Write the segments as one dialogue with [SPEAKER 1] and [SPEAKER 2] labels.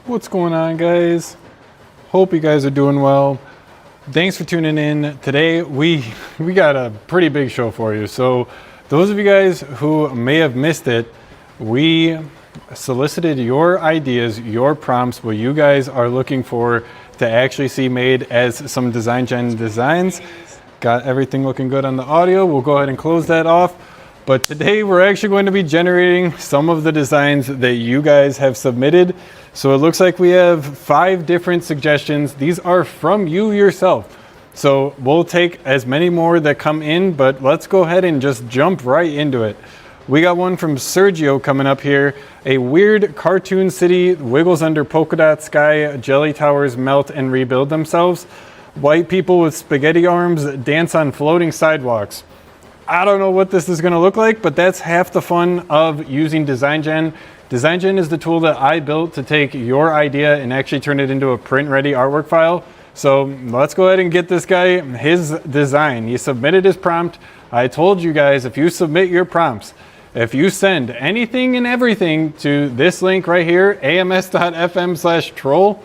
[SPEAKER 1] What's going on, guys? Hope you guys are doing well. Thanks for tuning in. Today we got a pretty big show for you. So those of you guys who may have missed it, we solicited your ideas, your prompts, what you guys are looking for to actually see made as some DesignGen designs. Got everything looking good on the audio. We'll go ahead and close that off. But today we're actually going to be generating some of the designs that you guys have submitted. So it looks like we have 5 different suggestions. These are from you yourself. So we'll take as many more that come in, but let's go ahead and just jump right into it. We got one from Sergio coming up here. A weird cartoon city wiggles under polka dot sky. Jelly towers melt and rebuild themselves. White people with spaghetti arms dance on floating sidewalks. I don't know what this is going to look like, but that's half the fun of using DesignGen. DesignGen is the tool that I built to take your idea and actually turn it into a print-ready artwork file. So let's go ahead and get this guy his design. He submitted his prompt. I told you guys, if you submit your prompts, if you send anything and everything to this link right here, ams.fm/troll,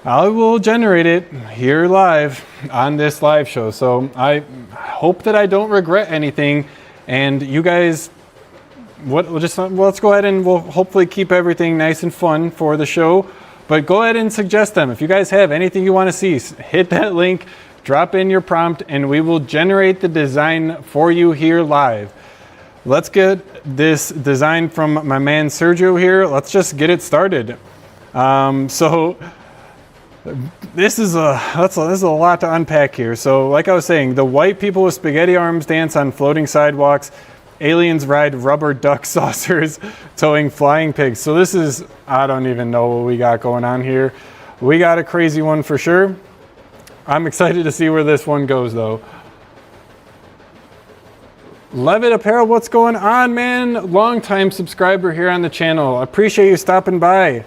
[SPEAKER 1] I will generate it here live on this live show. So I hope that I don't regret anything. And you guys, let's go ahead and we'll hopefully keep everything nice and fun for the show. But go ahead and suggest them. If you guys have anything you want to see, hit that link, drop in your prompt, and we will generate the design for you here live. Let's get this design from my man Sergio here. Let's just get it started. This is a lot to unpack here. So like I was saying, the white people with spaghetti arms dance on floating sidewalks. Aliens ride rubber duck saucers towing flying pigs. So this is, I don't even know what we got going on here. We got a crazy one for sure. I'm excited to see where this one goes though. Levitt Apparel, what's going on, man? Longtime subscriber here on the channel. Appreciate you stopping by.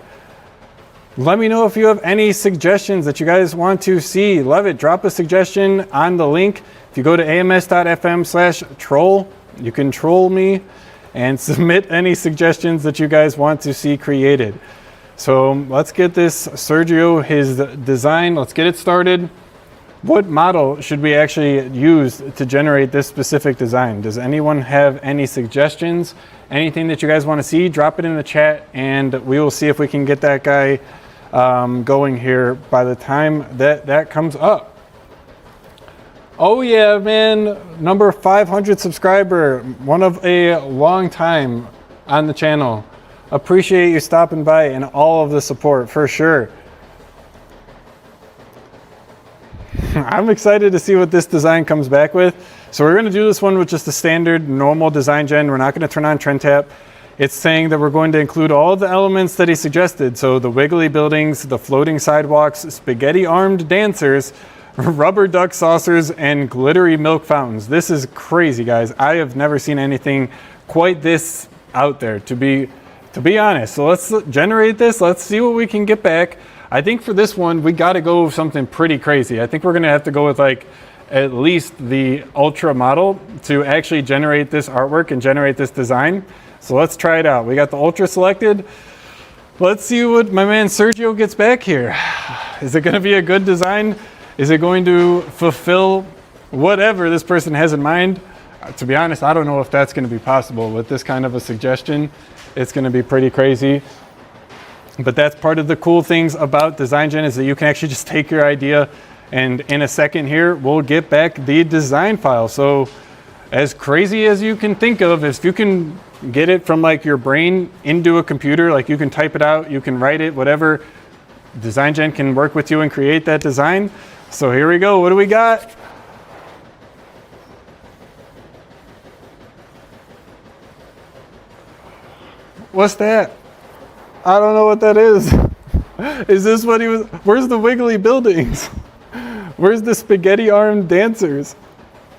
[SPEAKER 1] Let me know if you have any suggestions that you guys want to see. Levitt, drop a suggestion on the link. If you go to ams.fm/troll, you can troll me and submit any suggestions that you guys want to see created. So let's get this Sergio, his design. Let's get it started. What model should we actually use to generate this specific design? Does anyone have any suggestions? Anything that you guys want to see? Drop it in the chat and we will see if we can get that guy going here by the time that comes up. Oh yeah, man, number 500 subscriber, one of a long time on the channel. Appreciate you stopping by and all of the support for sure. I'm excited to see what this design comes back with. So we're going to do this one with just the standard normal DesignGen. We're not going to turn on Trend Tap. It's saying that we're going to include all of the elements that he suggested. So the wiggly buildings, the floating sidewalks, spaghetti armed dancers, rubber duck saucers, and glittery milk fountains. This is crazy, guys. I have never seen anything quite this out there, to be honest. So let's generate this. Let's see what we can get back. I think for this one, we got to go with something pretty crazy. I think we're going to have to go with like at least the Ultra model to actually generate this artwork and generate this design. So let's try it out. We got the Ultra selected. Let's see what my man Sergio gets back here. Is it going to be a good design? Is it going to fulfill whatever this person has in mind? To be honest, I don't know if that's going to be possible with this kind of a suggestion. It's going to be pretty crazy. But that's part of the cool things about DesignGen is that you can actually just take your idea and in a second here, we'll get back the design file. So as crazy as you can think of, if you can get it from like your brain into a computer, like you can type it out, you can write it, whatever, DesignGen can work with you and create that design. So here we go. What do we got? What's that? I don't know what that is. Is this what he was? Where's the wiggly buildings? Where's the spaghetti armed dancers?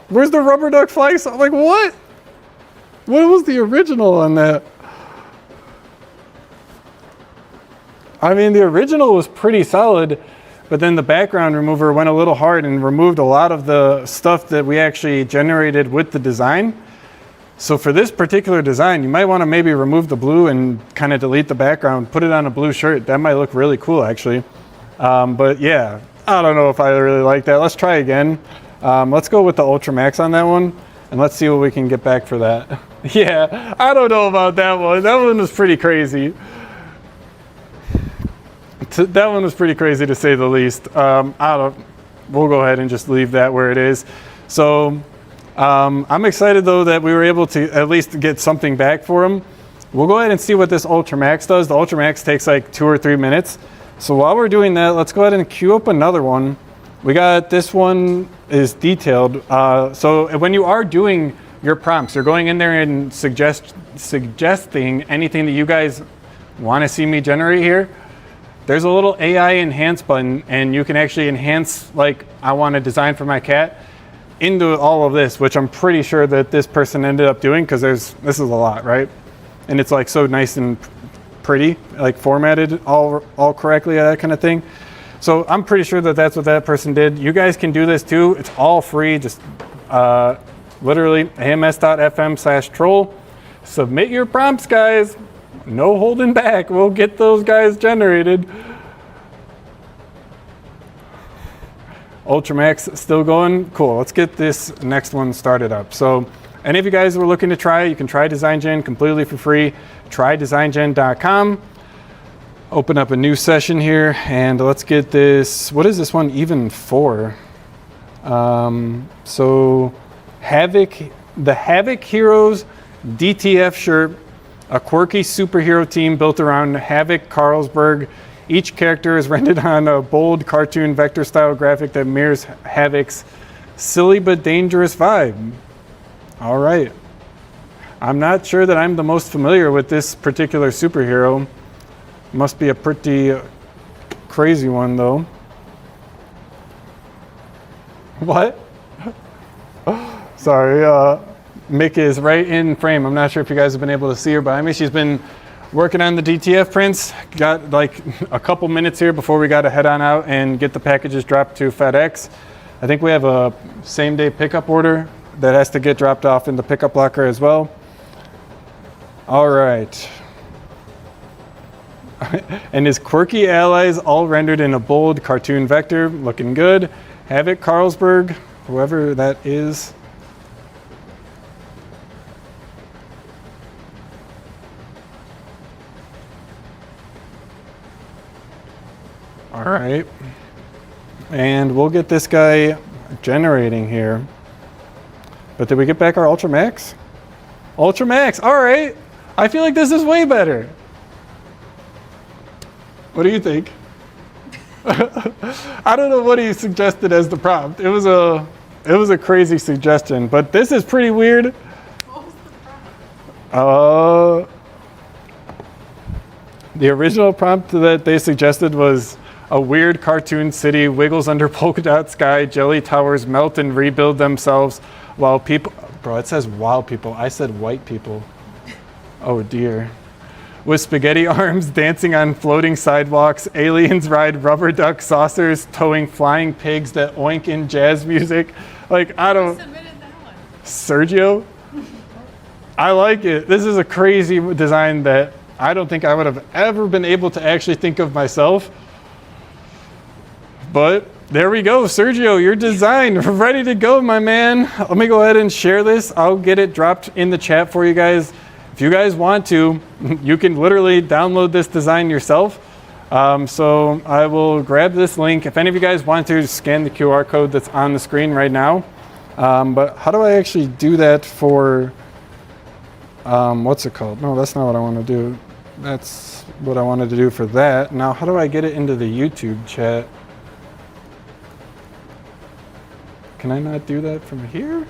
[SPEAKER 1] Where's the rubber duck flags? I'm like, what? What was the original on that? I mean, the original was pretty solid, but then the background remover went a little hard and removed a lot of the stuff that we actually generated with the design. So for this particular design, you might want to maybe remove the blue and kind of delete the background, put it on a blue shirt. That might look really cool actually. But yeah, I don't know if I really like that. Let's try again. Let's go with the Ultra Max on that one, and let's see what we can get back for that. Yeah, I don't know about that one. That one was pretty crazy. That one was pretty crazy to say the least. We'll go ahead and just leave that where it is. So I'm excited though that we were able to at least get something back for them. We'll go ahead and see what this Ultra Max does. The Ultra Max takes like 2 or 3 minutes. So while we're doing that, let's go ahead and queue up another one. We got this one is detailed. So when you are doing your prompts, you're going in there and suggesting anything that you guys want to see me generate here. There's a little AI enhance button, and you can actually enhance, like, I want a design for my cat into all of this, which I'm pretty sure that this person ended up doing, because this is a lot, right? And it's like so nice and pretty, like formatted all correctly, that kind of thing. So I'm pretty sure that that's what that person did. You guys can do this too. It's all free. Just literally ams.fm/troll. Submit your prompts, guys. No holding back. We'll get those guys generated. Ultramax still going? Cool. Let's get this next one started up. So any of you guys were looking to try, you can try DesignGen completely for free. Try DesignGen.com. Open up a new session here, and let's get this. What is this one even for? So the Havoc Heroes DTF shirt, a quirky superhero team built around Havoc Carlsberg. Each character is rendered on a bold cartoon vector style graphic that mirrors Havoc's silly but dangerous vibe. All right. I'm not sure that I'm the most familiar with this particular superhero. Must be a pretty crazy one though. What? Sorry, Mick is right in frame. I'm not sure if you guys have been able to see her behind me. She's been working on the DTF prints. Got like a couple minutes here before we got to head on out and get the packages dropped to FedEx. I think we have a same day pickup order that has to get dropped off in the pickup locker as well. All right. And his quirky allies all rendered in a bold cartoon vector, looking good. Havoc Carlsberg, whoever that is. All right. And we'll get this guy generating here. But did we get back our Ultra Max? Ultra Max, all right. I feel like this is way better. What do you think? I don't know what he suggested as the prompt. It was a crazy suggestion, but this is pretty weird. What was the prompt? The original prompt that they suggested was a weird cartoon city wiggles under polka dot sky, jelly towers melt and rebuild themselves while people, bro, it says wild people. I said white people. Oh dear. With spaghetti arms dancing on floating sidewalks, aliens ride rubber duck saucers, towing flying pigs that oink in jazz music. Like, I don't... submitted that one. Sergio? I like it. This is a crazy design that I don't think I would have ever been able to actually think of myself. But there we go. Sergio, your design, ready to go, my man. Let me go ahead and share this. I'll get it dropped in the chat for you guys. If you guys want to, you can literally download this design yourself. So I will grab this link. If any of you guys want to, scan the QR code that's on the screen right now. But how do I actually do that for, what's it called? No, that's not what I want to do. That's what I wanted to do for that. Now, how do I get it into the YouTube chat? Can I not do that from here?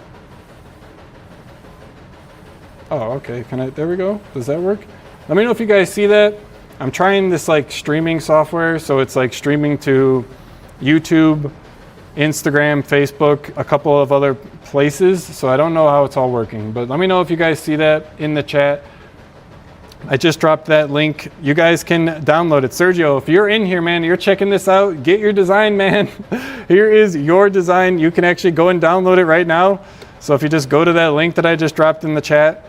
[SPEAKER 1] Oh, okay. Can I? There we go. Does that work? Let me know if you guys see that. I'm trying this like streaming software, so it's like streaming to YouTube, Instagram, Facebook, a couple of other places. So I don't know how it's all working, but let me know if you guys see that in the chat. I just dropped that link. You guys can download it. Sergio, if you're in here, man, you're checking this out, get your design, man. Here is your design. You can actually go and download it right now. So if you just go to that link that I just dropped in the chat,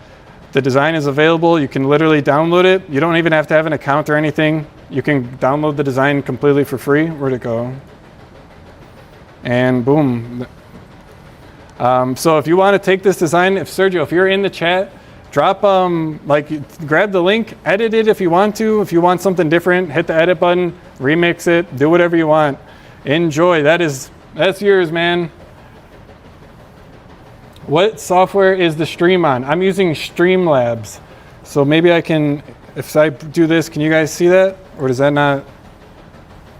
[SPEAKER 1] the design is available. You can literally download it. You don't even have to have an account or anything. You can download the design completely for free. Where'd it go? And boom. So if you want to take this design, Sergio, if you're in the chat, drop, grab the link, edit it if you want to. If you want something different, hit the edit button, remix it, do whatever you want. Enjoy. That's yours, man. What software is the stream on? I'm using Streamlabs. So maybe I can, if I do this, can you guys see that? Or does that not?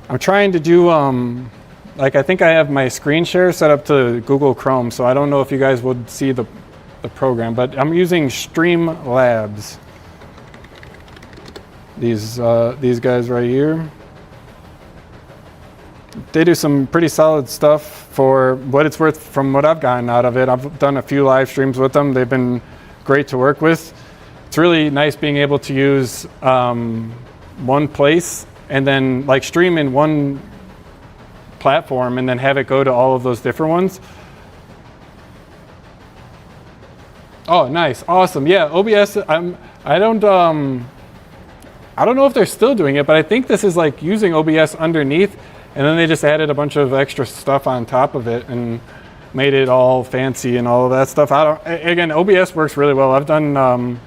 [SPEAKER 1] I'm trying to do, I think I have my screen share set up to Google Chrome, so I don't know if you guys would see the program, but I'm using Streamlabs. These guys right here. They do some pretty solid stuff for what it's worth from what I've gotten out of it. I've done a few live streams with them. They've been great to work with. It's really nice being able to use one place and then like stream in one platform and then have it go to all of those different ones. Oh, nice, awesome. Yeah, OBS. I don't know if they're still doing it, but I think this is like using OBS underneath. And then they just added a bunch of extra stuff on top of it and made it all fancy and all of that stuff. Again, OBS works really well. I've done a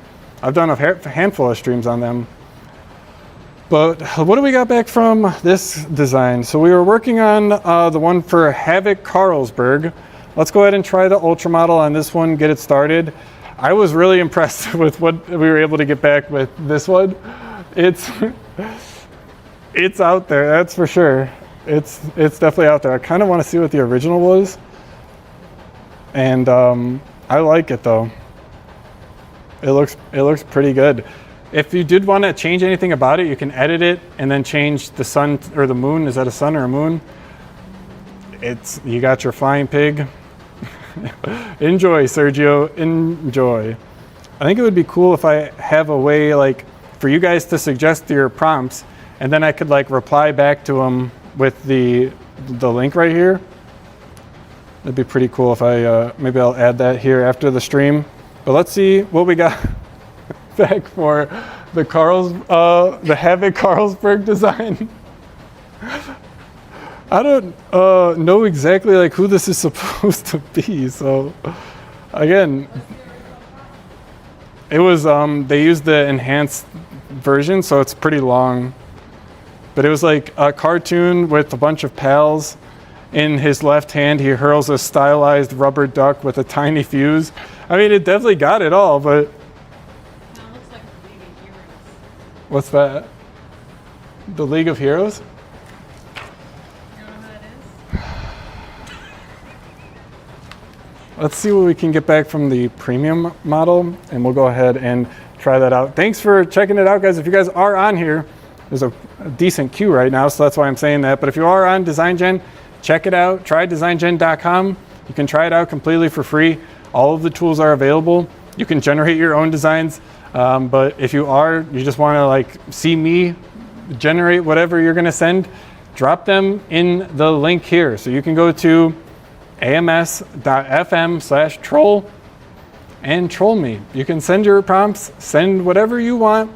[SPEAKER 1] handful of streams on them. But what do we got back from this design? So we were working on the one for Havoc Carlsberg. Let's go ahead and try the Ultra model on this one, get it started. I was really impressed with what we were able to get back with this one. It's out there, that's for sure. It's definitely out there. I kind of want to see what the original was. And I like it though. It looks pretty good. If you did want to change anything about it, you can edit it and then change the sun or the moon. Is that a sun or a moon? You got your flying pig. Enjoy, Sergio, enjoy. I think it would be cool if I have a way like for you guys to suggest your prompts and then I could like reply back to them with the link right here. It'd be pretty cool if I maybe I'll add that here after the stream. But let's see what we got back for the Havoc Carlsberg design. I don't know exactly like who this is supposed to be. So again, it was they used the enhanced version, so it's pretty long. But it was like a cartoon with a bunch of pals. In his left hand, he hurls a stylized rubber duck with a tiny fuse. I mean, it definitely got it all, but...
[SPEAKER 2] That looks like the League of Heroes.
[SPEAKER 1] What's that? The League of Heroes?
[SPEAKER 2] You know who that is?
[SPEAKER 1] Let's see what we can get back from the premium model, and we'll go ahead and try that out. Thanks for checking it out, guys. If you guys are on here, there's a decent queue right now, so that's why I'm saying that. But if you are on DesignGen, check it out. Try DesignGen.com. You can try it out completely for free. All of the tools are available. You can generate your own designs. But if you just want to like see me generate whatever you're going to send, drop them in the link here. So you can go to ams.fm/troll and troll me. You can send your prompts, send whatever you want,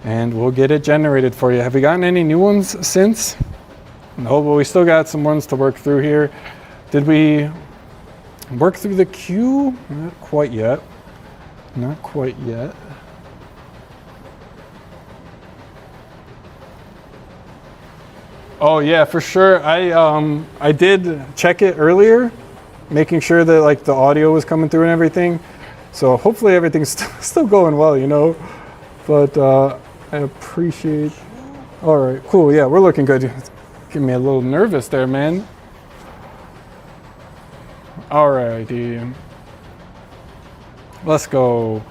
[SPEAKER 1] and we'll get it generated for you. Have we gotten any new ones since? No, but we still got some ones to work through here. Did we work through the queue? Not quite yet. Not quite yet. Oh yeah, for sure. I did check it earlier, making sure that like the audio was coming through and everything. So hopefully everything's still going well, you know. But I appreciate. All right, cool. Yeah, we're looking good. Getting me a little nervous there, man. All righty. Let's go.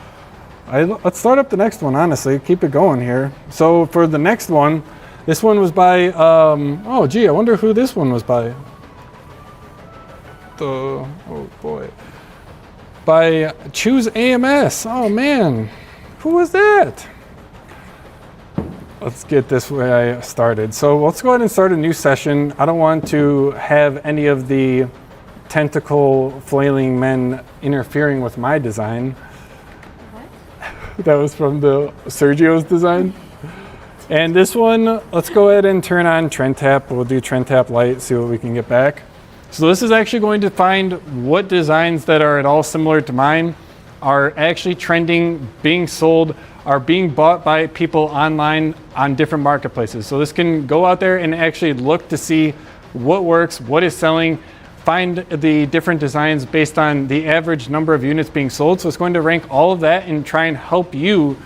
[SPEAKER 1] Let's start up the next one, honestly. Keep it going here. So for the next one, this one was by, oh gee, I wonder who this one was by. Oh boy. By Choose AMS. Oh man, who was that? Let's get this way started. So let's go ahead and start a new session. I don't want to have any of the tentacle flailing men interfering with my design.
[SPEAKER 2] What?
[SPEAKER 1] That was from the Sergio's design. And this one, let's go ahead and turn on trend tap. We'll do trend tap light, see what we can get back. So this is actually going to find what designs that are at all similar to mine are actually trending, being sold, are being bought by people online on different marketplaces. So this can go out there and actually look to see what works, what is selling, find the different designs based on the average number of units being sold. So it's going to rank all of that and try and help you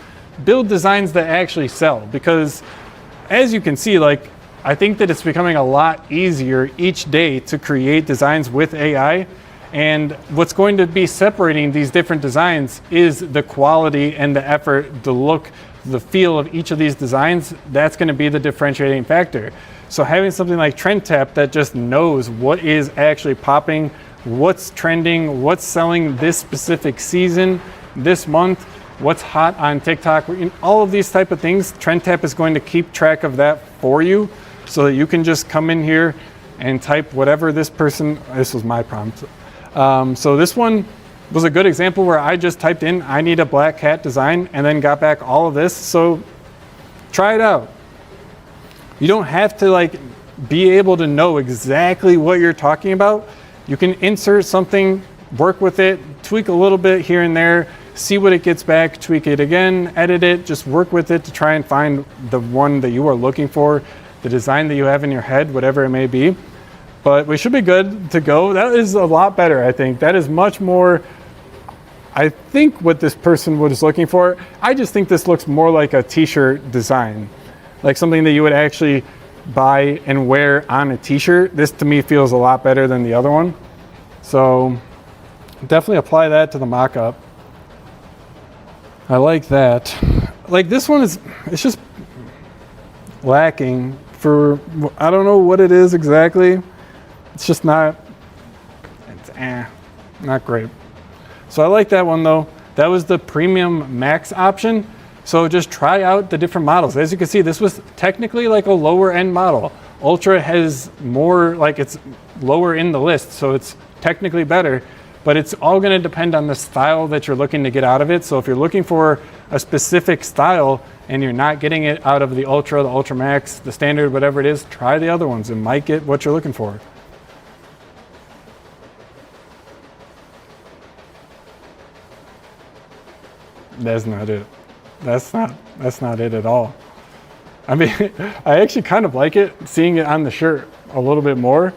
[SPEAKER 1] build designs that actually sell. Because as you can see, like, I think that it's becoming a lot easier each day to create designs with AI. And what's going to be separating these different designs is the quality and the effort, the look, the feel of each of these designs. That's going to be the differentiating factor. So having something like Trend Tap that just knows what is actually popping, what's trending, what's selling this specific season, this month, what's hot on TikTok, all of these type of things, Trend Tap is going to keep track of that for you so that you can just come in here and type whatever this was my prompt. So this one was a good example where I just typed in, I need a black cat design, and then got back all of this. So try it out. You don't have to like be able to know exactly what you're talking about. You can insert something, work with it, tweak a little bit here and there, see what it gets back, tweak it again, edit it, just work with it to try and find the one that you are looking for, the design that you have in your head, whatever it may be. But we should be good to go. That is a lot better, I think. That is much more, I think, what this person was looking for. I just think this looks more like a t-shirt design, like something that you would actually buy and wear on a t-shirt. This to me feels a lot better than the other one. So definitely apply that to the mock-up. I like that. Like this one it's just lacking for, I don't know what it is exactly. It's just not great. So I like that one though. That was the premium max option. So just try out the different models. As you can see, this was technically like a lower end model. Ultra has more, like it's lower in the list, so it's technically better, but it's all gonna depend on the style that you're looking to get out of it. So if you're looking for a specific style and you're not getting it out of the Ultra Max, the standard, whatever it is, try the other ones. It might get what you're looking for. That's not it. That's not it at all. I mean, I actually kind of like it, seeing it on the shirt a little bit more.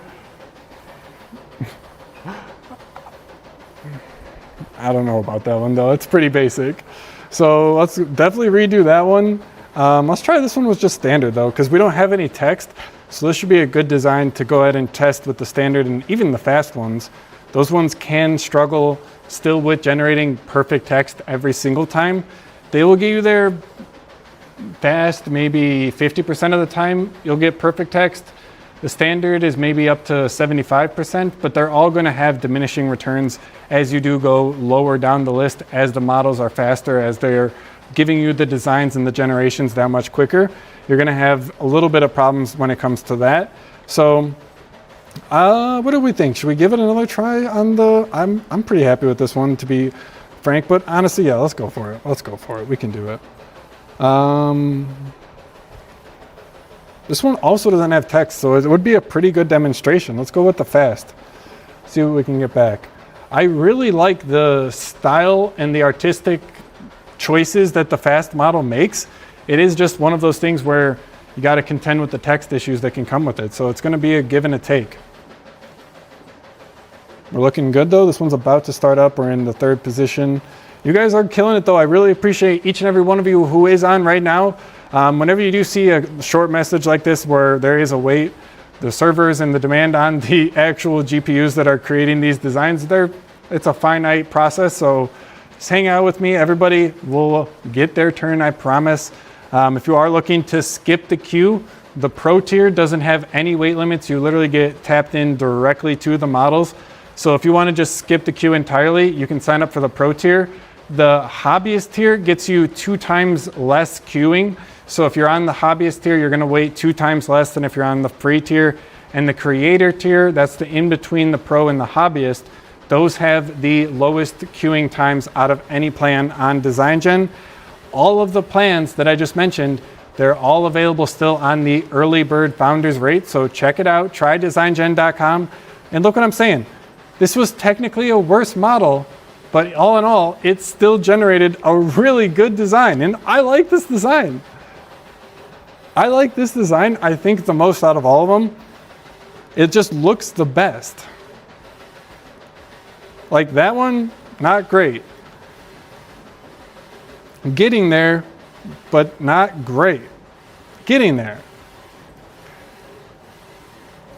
[SPEAKER 1] I don't know about that one though, it's pretty basic. So let's definitely redo that one. Let's try this one with just standard though, because we don't have any text. So this should be a good design to go ahead and test with the standard and even the fast ones. Those ones can struggle still with generating perfect text every single time. They will get you there fast, maybe 50% of the time you'll get perfect text. The standard is maybe up to 75%, but they're all going to have diminishing returns as you do go lower down the list, as the models are faster, as they're giving you the designs and the generations that much quicker. You're going to have a little bit of problems when it comes to that. So what do we think? Should we give it another try on the, I'm pretty happy with this one, to be frank, but honestly, yeah, let's go for it. Let's go for it. We can do it. This one also doesn't have text, so it would be a pretty good demonstration. Let's go with the fast. See what we can get back. I really like the style and the artistic choices that the fast model makes. It is just one of those things where you got to contend with the text issues that can come with it. So it's going to be a give and a take. We're looking good though. This one's about to start up. We're in the 3rd position. You guys are killing it though. I really appreciate each and every one of you who is on right now. Whenever you do see a short message like this where there is a wait, the servers and the demand on the actual GPUs that are creating these designs, it's a finite process. So just hang out with me. Everybody will get their turn, I promise. If you are looking to skip the queue, the Pro tier doesn't have any weight limits. You literally get tapped in directly to the models. So if you want to just skip the queue entirely, you can sign up for the Pro tier. The Hobbyist tier gets you 2 times less queuing. So if you're on the Hobbyist tier, you're going to wait 2 times less than if you're on the free tier. And the creator tier, that's the in between the pro and the hobbyist, those have the lowest queuing times out of any plan on DesignGen. All of the plans that I just mentioned, they're all available still on the early bird founders rate. So check it out, try DesignGen.com. And look what I'm saying. This was technically a worse model, but all in all, it still generated a really good design. And I like this design. I like this design. I think the most out of all of them. It just looks the best. Like that one, not great. Getting there, but not great. Getting there.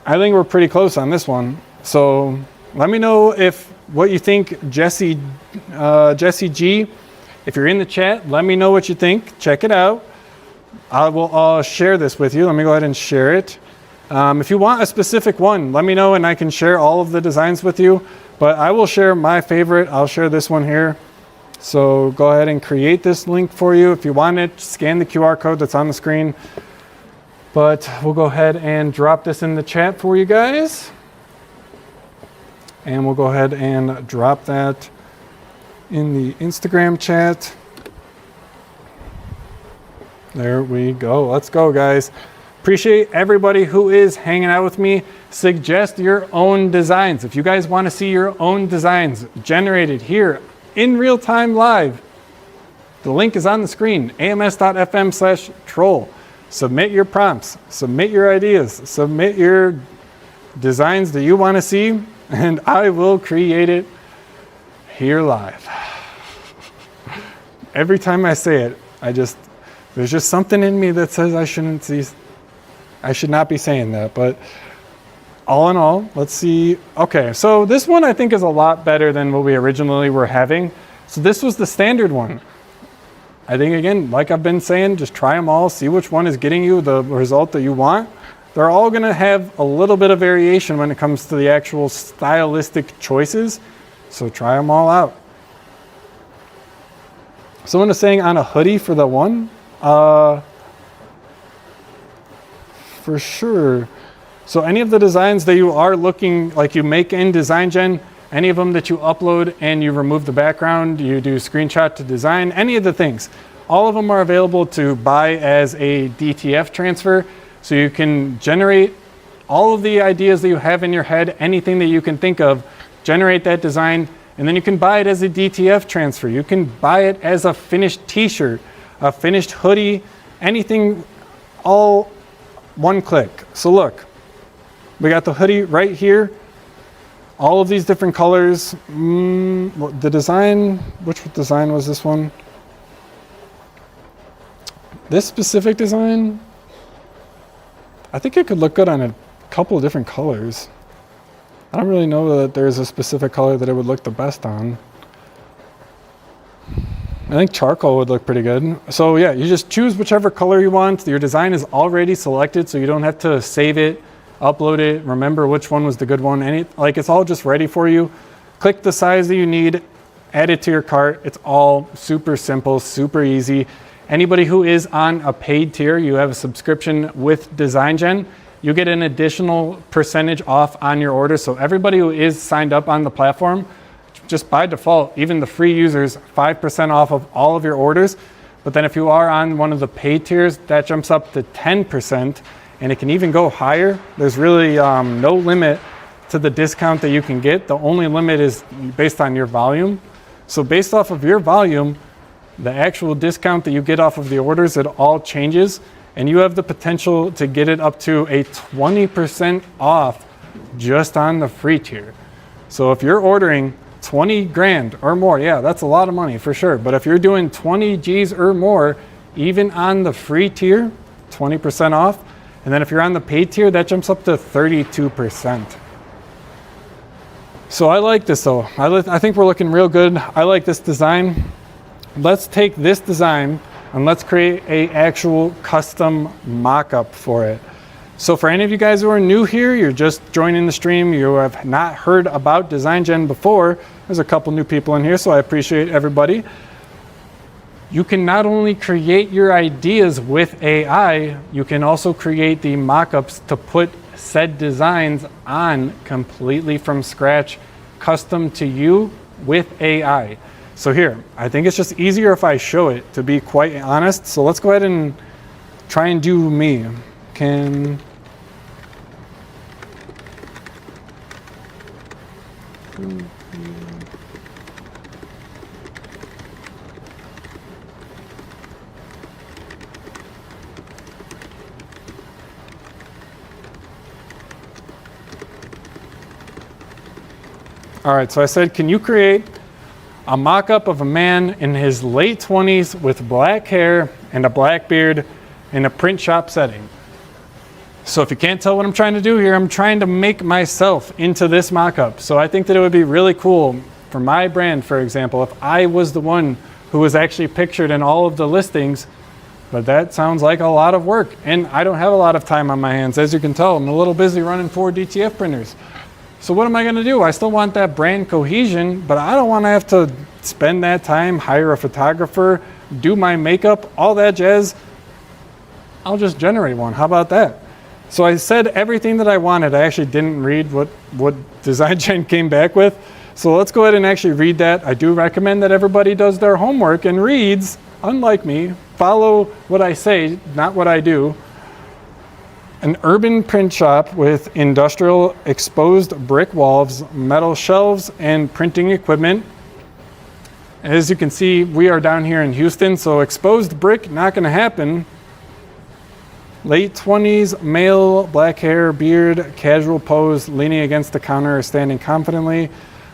[SPEAKER 1] I think we're pretty close on this one. So let me know what you think, Jesse G. If you're in the chat, let me know what you think. Check it out. I will share this with you. Let me go ahead and share it. If you want a specific one, let me know and I can share all of the designs with you. But I will share my favorite. I'll share this one here. So go ahead and create this link for you. If you want it, scan the QR code that's on the screen. But we'll go ahead and drop this in the chat for you guys. And we'll go ahead and drop that in the Instagram chat. There we go. Let's go, guys. Appreciate everybody who is hanging out with me. Suggest your own designs. If you guys want to see your own designs generated here in real time live, the link is on the screen, ams.fm/troll. Submit your prompts, submit your ideas, submit your designs that you want to see, and I will create it here live. Every time I say it, there's just something in me that says I should not be saying that, but all in all, let's see. Okay, so this one I think is a lot better than what we originally were having. So this was the standard one. I think, again, like I've been saying, just try them all, see which one is getting you the result that you want. They're all gonna have a little bit of variation when it comes to the actual stylistic choices, so try them all out. Someone is saying on a hoodie for the one, for sure. So any of the designs that you are looking, like you make in DesignGen, any of them that you upload and you remove the background, you do screenshot to design, any of the things, all of them are available to buy as a DTF transfer. So you can generate all of the ideas that you have in your head, anything that you can think of, generate that design, and then you can buy it as a DTF transfer. You can buy it as a finished t-shirt, a finished hoodie, anything, all one click. So look, we got the hoodie right here. All of these different colors. The design, which design was this one? This specific design, I think it could look good on a couple of different colors. I don't really know that there's a specific color that it would look the best on. I think charcoal would look pretty good. So yeah, you just choose whichever color you want. Your design is already selected, so you don't have to save it, upload it, remember which one was the good one. It's all just ready for you. Click the size that you need, add it to your cart. It's all super simple, super easy. Anybody who is on a paid tier, you have a subscription with DesignGen, you get an additional percentage off on your order. So everybody who is signed up on the platform, just by default, even the free users, 5% off of all of your orders. But then if you are on one of the paid tiers, that jumps up to 10%, and it can even go higher. There's really no limit to the discount that you can get. The only limit is based on your volume. So based off of your volume, the actual discount that you get off of the orders, it all changes, and you have the potential to get it up to a 20% off just on the free tier. So if you're ordering 20 grand or more, yeah, that's a lot of money for sure. But if you're doing 20 G's or more, even on the free tier, 20% off. And then if you're on the paid tier, that jumps up to 32%. So I like this though. I think we're looking real good. I like this design. Let's take this design and let's create a actual custom mock-up for it. So for any of you guys who are new here, you're just joining the stream, you have not heard about DesignGen before, there's a couple new people in here, so I appreciate everybody. You can not only create your ideas with AI, you can also create the mock-ups to put said designs on completely from scratch, custom to you with AI. So here, I think it's just easier if I show it, to be quite honest. So let's go ahead and try and do me. All right, so I said, can you create a mock-up of a man in his late 20s with black hair and a black beard in a print shop setting? So if you can't tell what I'm trying to do here, I'm trying to make myself into this mock-up. So I think that it would be really cool for my brand, for example, if I was the one who was actually pictured in all of the listings. But that sounds like a lot of work, and I don't have a lot of time on my hands. As you can tell, I'm a little busy running 4 DTF printers. So what am I going to do? I still want that brand cohesion, but I don't want to have to spend that time, hire a photographer, do my makeup, all that jazz. I'll just generate one. How about that? So I said everything that I wanted. I actually didn't read what DesignGen came back with. So let's go ahead and actually read that. I do recommend that everybody does their homework and reads, unlike me. Follow what I say, not what I do. An urban print shop with industrial exposed brick walls, metal shelves, and printing equipment. As you can see, we are down here in Houston, so exposed brick, not gonna happen. Late 20s, male, black hair, beard, casual pose, leaning against the counter or standing confidently.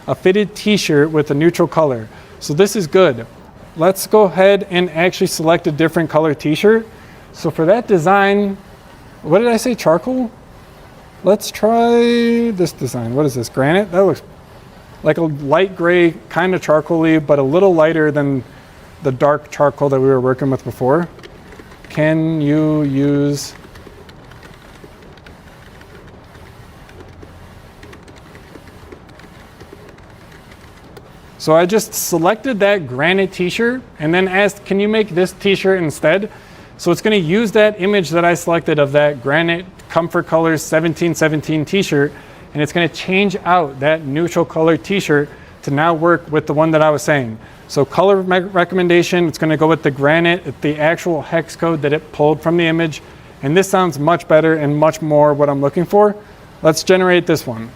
[SPEAKER 1] A fitted t-shirt with a neutral color. So this is good. Let's go ahead and actually select a different color t-shirt. So for that design, what did I say, charcoal? Let's try this design. What is this, granite? That looks like a light gray, kind of charcoal-y, but a little lighter than the dark charcoal that we were working with before. Can you use So I just selected that granite t-shirt and then asked, can you make this t-shirt instead? So it's going to use that image that I selected of that granite Comfort Colors 1717 t-shirt, and it's going to change out that neutral color t-shirt to now work with the one that I was saying. So color recommendation, it's going to go with the granite, the actual hex code that it pulled from the image, and this sounds much better and much more what I'm looking for. Let's generate this one.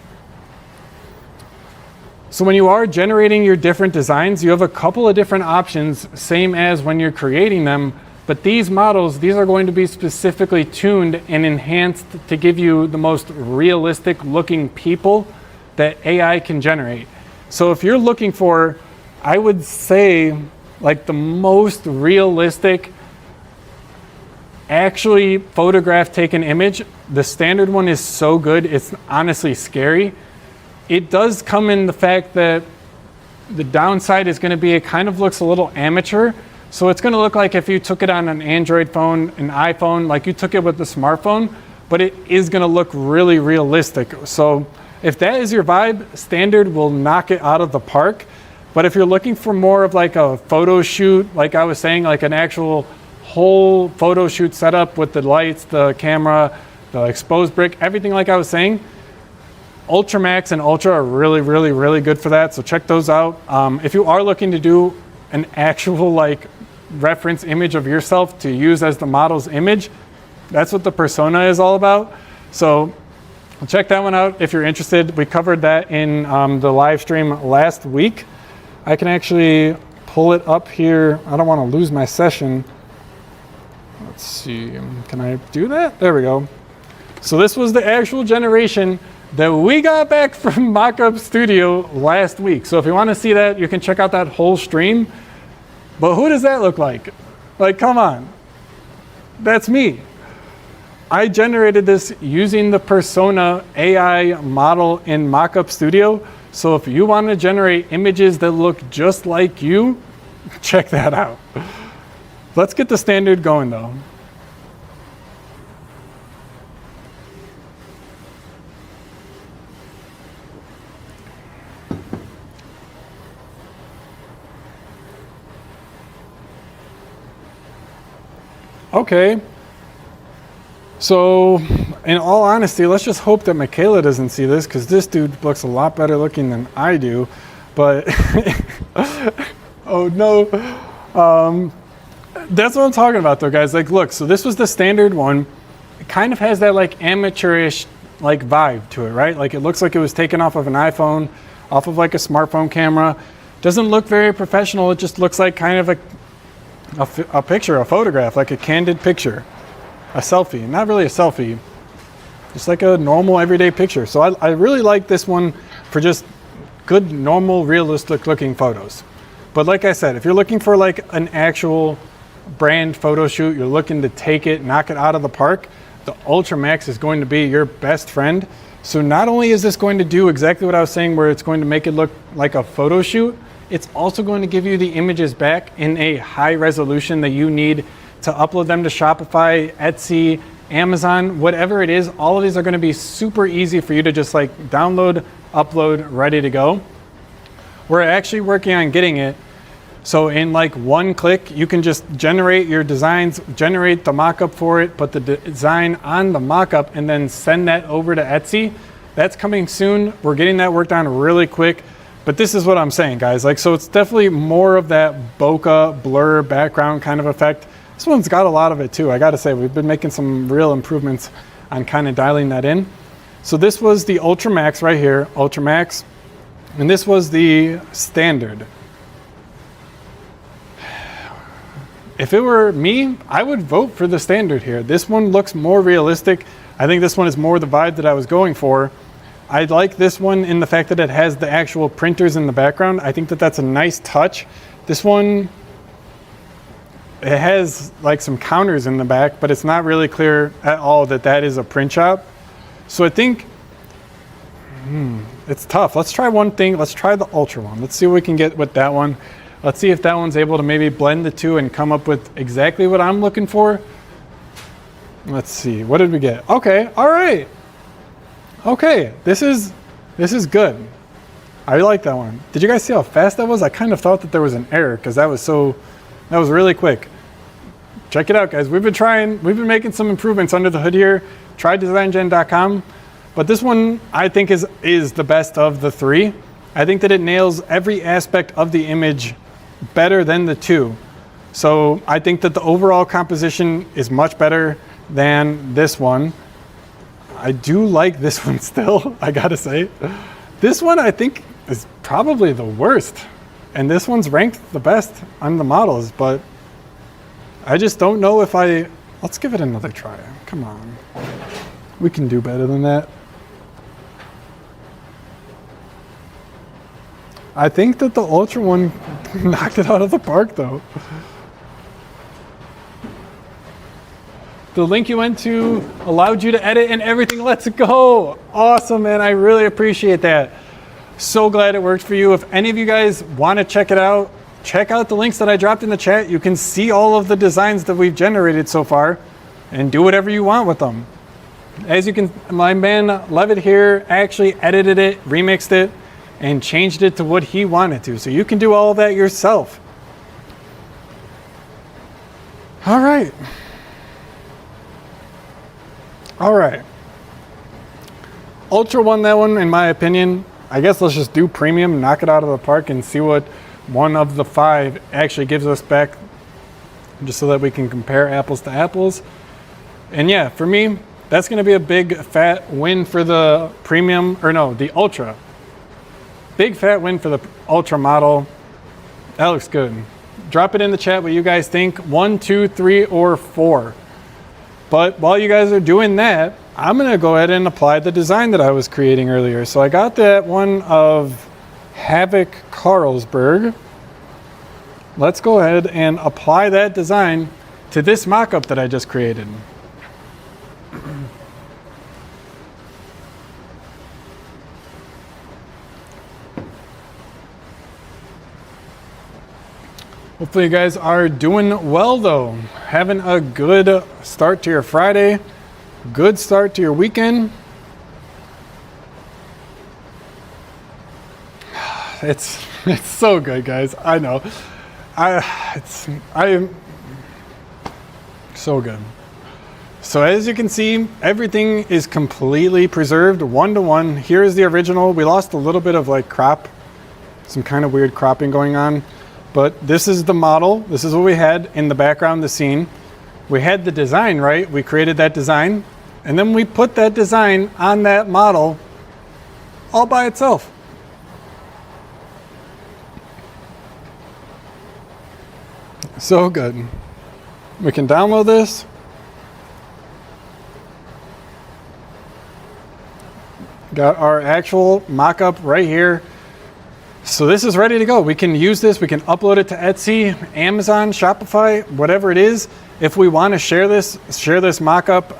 [SPEAKER 1] So when you are generating your different designs, you have a couple of different options, same as when you're creating them. But these models, these are going to be specifically tuned and enhanced to give you the most realistic looking people that AI can generate. So if you're looking for, I would say, like the most realistic, actually photograph taken image, the standard one is so good, it's honestly scary. It does come in the fact that the downside is going to be it kind of looks a little amateur. So it's going to look like if you took it on an Android phone, an iPhone, like you took it with the smartphone, but it is going to look really realistic. So if that is your vibe, standard will knock it out of the park. But if you're looking for more of like a photo shoot, like I was saying, like an actual whole photo shoot setup with the lights, the camera, the exposed brick, everything like I was saying, Ultra Max and Ultra are really, really, really good for that. So check those out. If you are looking to do an actual like reference image of yourself to use as the model's image, that's what the persona is all about. So check that one out if you're interested. We covered that in the live stream last week. I can actually pull it up here. I don't want to lose my session. Let's see, can I do that? There we go. So this was the actual generation that we got back from Mockup Studio last week. So if you want to see that, you can check out that whole stream. But who does that look like? Like, come on. That's me. I generated this using the Persona AI model in Mockup Studio. So if you want to generate images that look just like you, check that out. Let's get the standard going though. Okay, so in all honesty, let's just hope that Michaela doesn't see this, because this dude looks a lot better looking than I do. But oh no, that's what I'm talking about though, guys. Like, look, so this was the standard one. It kind of has that like amateurish like vibe to it, right? Like it looks like it was taken off of an iPhone, off of like a smartphone camera. Doesn't look very professional. It just looks like kind of a picture, a photograph, like a candid picture, a selfie. Not really a selfie, just like a normal everyday picture. So I really like this one for just good, normal, realistic looking photos. But like I said, if you're looking for like an actual brand photo shoot, you're looking to take it, knock it out of the park, the Ultra Max is going to be your best friend. So not only is this going to do exactly what I was saying, where it's going to make it look like a photo shoot, it's also going to give you the images back in a high resolution that you need to upload them to Shopify, Etsy, Amazon, whatever it is. All of these are going to be super easy for you to just like download, upload, ready to go. We're actually working on getting it so in like one click you can just generate your designs, generate the mock-up for it, put the design on the mock-up, and then send that over to Etsy. That's coming soon. We're getting that worked on really quick. But this is what I'm saying, guys. Like, so it's definitely more of that bokeh blur background kind of effect. This one's got a lot of it too. I gotta say, we've been making some real improvements on kind of dialing that in. So this was the Ultra Max right here, Ultra Max, and this was the standard. If it were me, I would vote for the standard here. This one looks more realistic. I think this one is more the vibe that I was going for. I like this one in the fact that it has the actual printers in the background. I think that that's a nice touch. This one, it has like some counters in the back, but it's not really clear at all that that is a print shop. So I think it's tough. Let's try one thing. Let's try the Ultra one. Let's see what we can get with that one. Let's see if that one's able to maybe blend the two and come up with exactly what I'm looking for. Let's see. What did we get? Okay. All right. Okay. This is good. I like that one. Did you guys see how fast that was? I kind of thought that there was an error because that was really quick. Check it out, guys. We've been making some improvements under the hood here. Try DesignGen.com. But this one I think is the best of the three. I think that it nails every aspect of the image better than the two. So I think that the overall composition is much better than this one. I do like this one still, I gotta say. This one I think is probably the worst. And this one's ranked the best on the models, but I just don't know if let's give it another try. Come on. We can do better than that. I think that the Ultra one knocked it out of the park though. The link you went to allowed you to edit and everything. Let's go. Awesome, man. I really appreciate that. So glad it worked for you. If any of you guys want to check it out, check out the links that I dropped in the chat. You can see all of the designs that we've generated so far and do whatever you want with them. As you can, my man Levitt here actually edited it, remixed it, and changed it to what he wanted to. So you can do all of that yourself. All right. All right. Ultra won that one, in my opinion. I guess let's just do premium, knock it out of the park, and see what one of the five actually gives us back, just so that we can compare apples to apples. And yeah, for me, that's going to be a big fat win for the premium, or no, the Ultra. Big fat win for the Ultra model. That looks good. Drop it in the chat what you guys think. 1, 2, 3, or 4. But while you guys are doing that, I'm going to go ahead and apply the design that I was creating earlier. So I got that one of Havoc Carlsberg. Let's go ahead and apply that design to this mock-up that I just created. Hopefully you guys are doing well though. Having a good start to your Friday. Good start to your weekend. It's so good, guys. I know. I am so good. So as you can see, everything is completely preserved one-to-one. Here is the original. We lost a little bit of like crop, some kind of weird cropping going on, but this is the model. This is what we had in the background, the scene. We had the design, right? We created that design, and then we put that design on that model all by itself. So good. We can download this. Got our actual mock-up right here. So this is ready to go. We can use this. We can upload it to Etsy, Amazon, Shopify, whatever it is. If we want to share this mock-up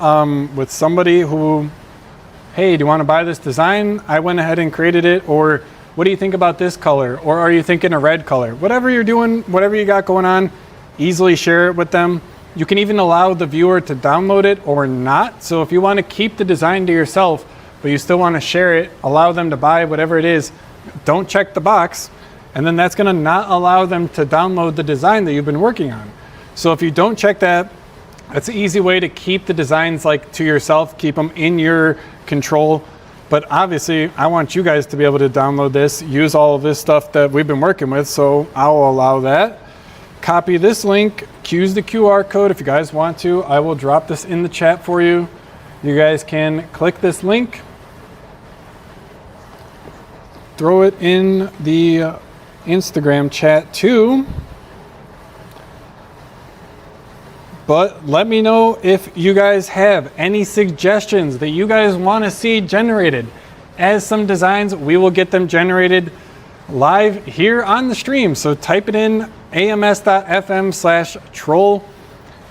[SPEAKER 1] with somebody who, hey, do you want to buy this design? I went ahead and created it. Or what do you think about this color? Or are you thinking a red color? Whatever you're doing, whatever you got going on, easily share it with them. You can even allow the viewer to download it or not. So if you want to keep the design to yourself, but you still want to share it, allow them to buy whatever it is, don't check the box, and then that's going to not allow them to download the design that you've been working on. So if you don't check that, that's an easy way to keep the designs like to yourself, keep them in your control. But obviously, I want you guys to be able to download this, use all of this stuff that we've been working with, so I'll allow that. Copy this link, use the QR code if you guys want to. I will drop this in the chat for you. You guys can click this link, throw it in the Instagram chat too. But let me know if you guys have any suggestions that you guys want to see generated. As some designs, we will get them generated live here on the stream. So type it in ams.fm/troll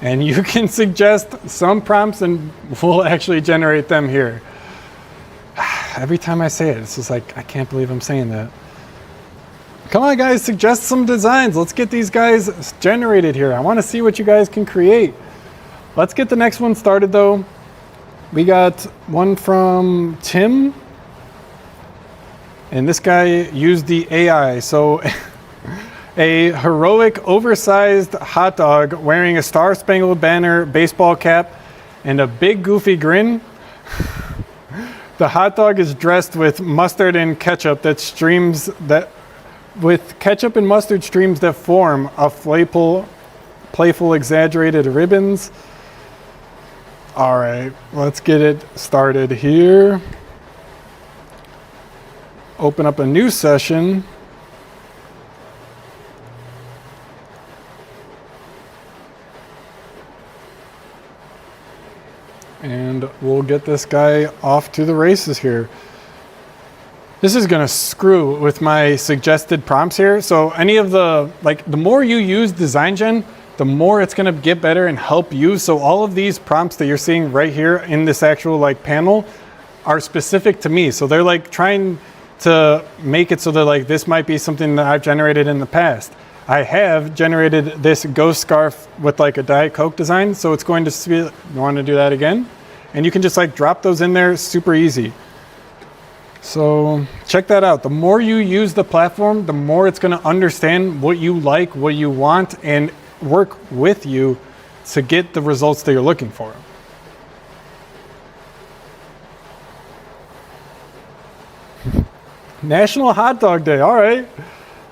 [SPEAKER 1] and you can suggest some prompts and we'll actually generate them here. Every time I say it, it's just like, I can't believe I'm saying that. Come on guys, suggest some designs. Let's get these guys generated here. I want to see what you guys can create. Let's get the next one started though. We got one from Tim. And this guy used the AI. So a heroic, oversized hot dog wearing a Star-Spangled Banner baseball cap and a big goofy grin. The hot dog is dressed with mustard and ketchup that streams that with ketchup and mustard streams that form a playful exaggerated ribbons. All right, let's get it started here. Open up a new session. And we'll get this guy off to the races here. This is gonna screw with my suggested prompts here. So any of the more you use DesignGen, the more it's gonna get better and help you. So all of these prompts that you're seeing right here in this actual panel are specific to me. So they're like trying to make it so that this might be something that I've generated in the past. I have generated this ghost scarf with a Diet Coke design, so it's going to be, you want to do that again? And you can just drop those in there, super easy. So check that out. The more you use the platform, the more it's going to understand what you like, what you want, and work with you to get the results that you're looking for. National Hot Dog Day, all right.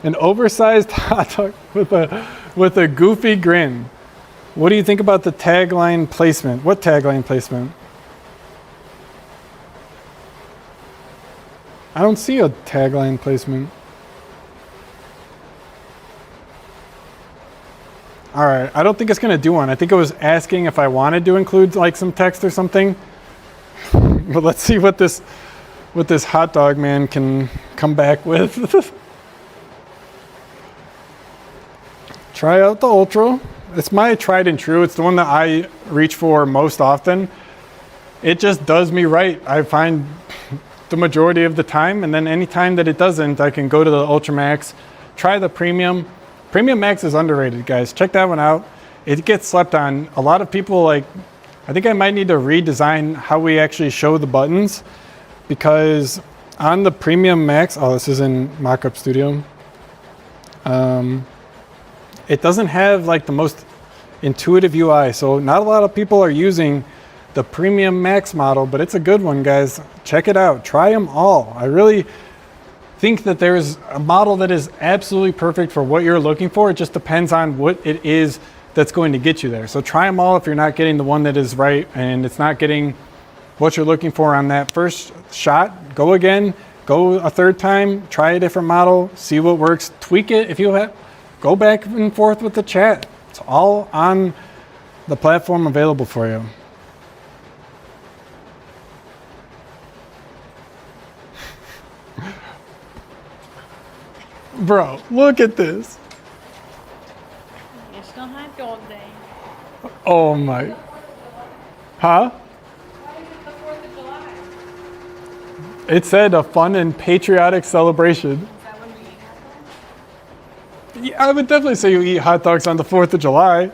[SPEAKER 1] An oversized hot dog with a goofy grin. What do you think about the tagline placement? What tagline placement? I don't see a tagline placement. All right, I don't think it's gonna do one. I think it was asking if I wanted to include some text or something. But let's see what this hot dog man can come back with. Try out the Ultra. It's my tried and true. It's the one that I reach for most often. It just does me right, I find, the majority of the time. And then any time that it doesn't, I can go to the Ultra Max, try the Premium. Premium Max is underrated, guys. Check that one out. It gets slept on. A lot of people I think I might need to redesign how we actually show the buttons, because on the Premium Max, oh, this is in Mockup Studio. It doesn't have the most intuitive UI, so not a lot of people are using the Premium Max model, but it's a good one, guys. Check it out. Try them all. I really think that there's a model that is absolutely perfect for what you're looking for. It just depends on what it is that's going to get you there. So try them all if you're not getting the one that is right and it's not getting what you're looking for on that first shot. Go again, go a third time, try a different model, see what works, tweak it if you have, go back and forth with the chat. It's all on the platform available for you. Bro, look at this.
[SPEAKER 2] It's gonna have dog day.
[SPEAKER 1] Oh my. Huh?
[SPEAKER 2] Why is it the 4th of July?
[SPEAKER 1] It said a fun and patriotic celebration.
[SPEAKER 2] Is that when we eat hot dogs?
[SPEAKER 1] Yeah, I would definitely say you eat hot dogs on the 4th of July.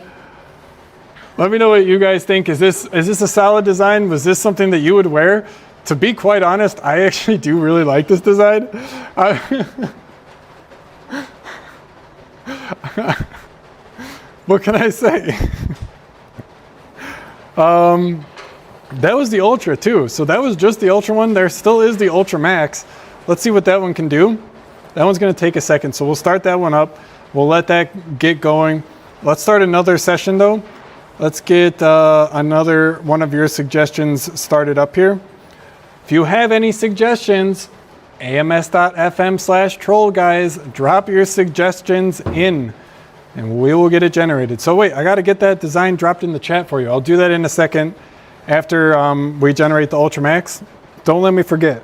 [SPEAKER 1] Let me know what you guys think. Is this a solid design? Was this something that you would wear? To be quite honest, I actually do really like this design. What can I say? That was the Ultra too. So that was just the Ultra one. There still is the Ultra Max. Let's see what that one can do. That one's going to take a second. So we'll start that one up. We'll let that get going. Let's start another session though. Let's get another one of your suggestions started up here. If you have any suggestions, ams.fm/troll guys, drop your suggestions in and we will get it generated. So wait, I got to get that design dropped in the chat for you. I'll do that in a second after we generate the Ultra Max. Don't let me forget.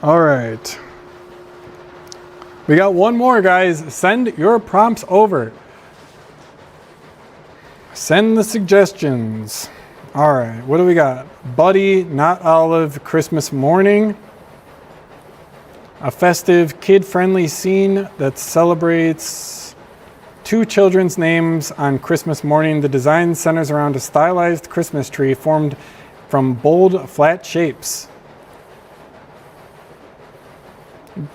[SPEAKER 1] All right. We got one more, guys. Send your prompts over. Send the suggestions. All right, what do we got? Buddy, not Olive, Christmas morning. A festive, kid-friendly scene that celebrates two children's names on Christmas morning. The design centers around a stylized Christmas tree formed from bold, flat shapes.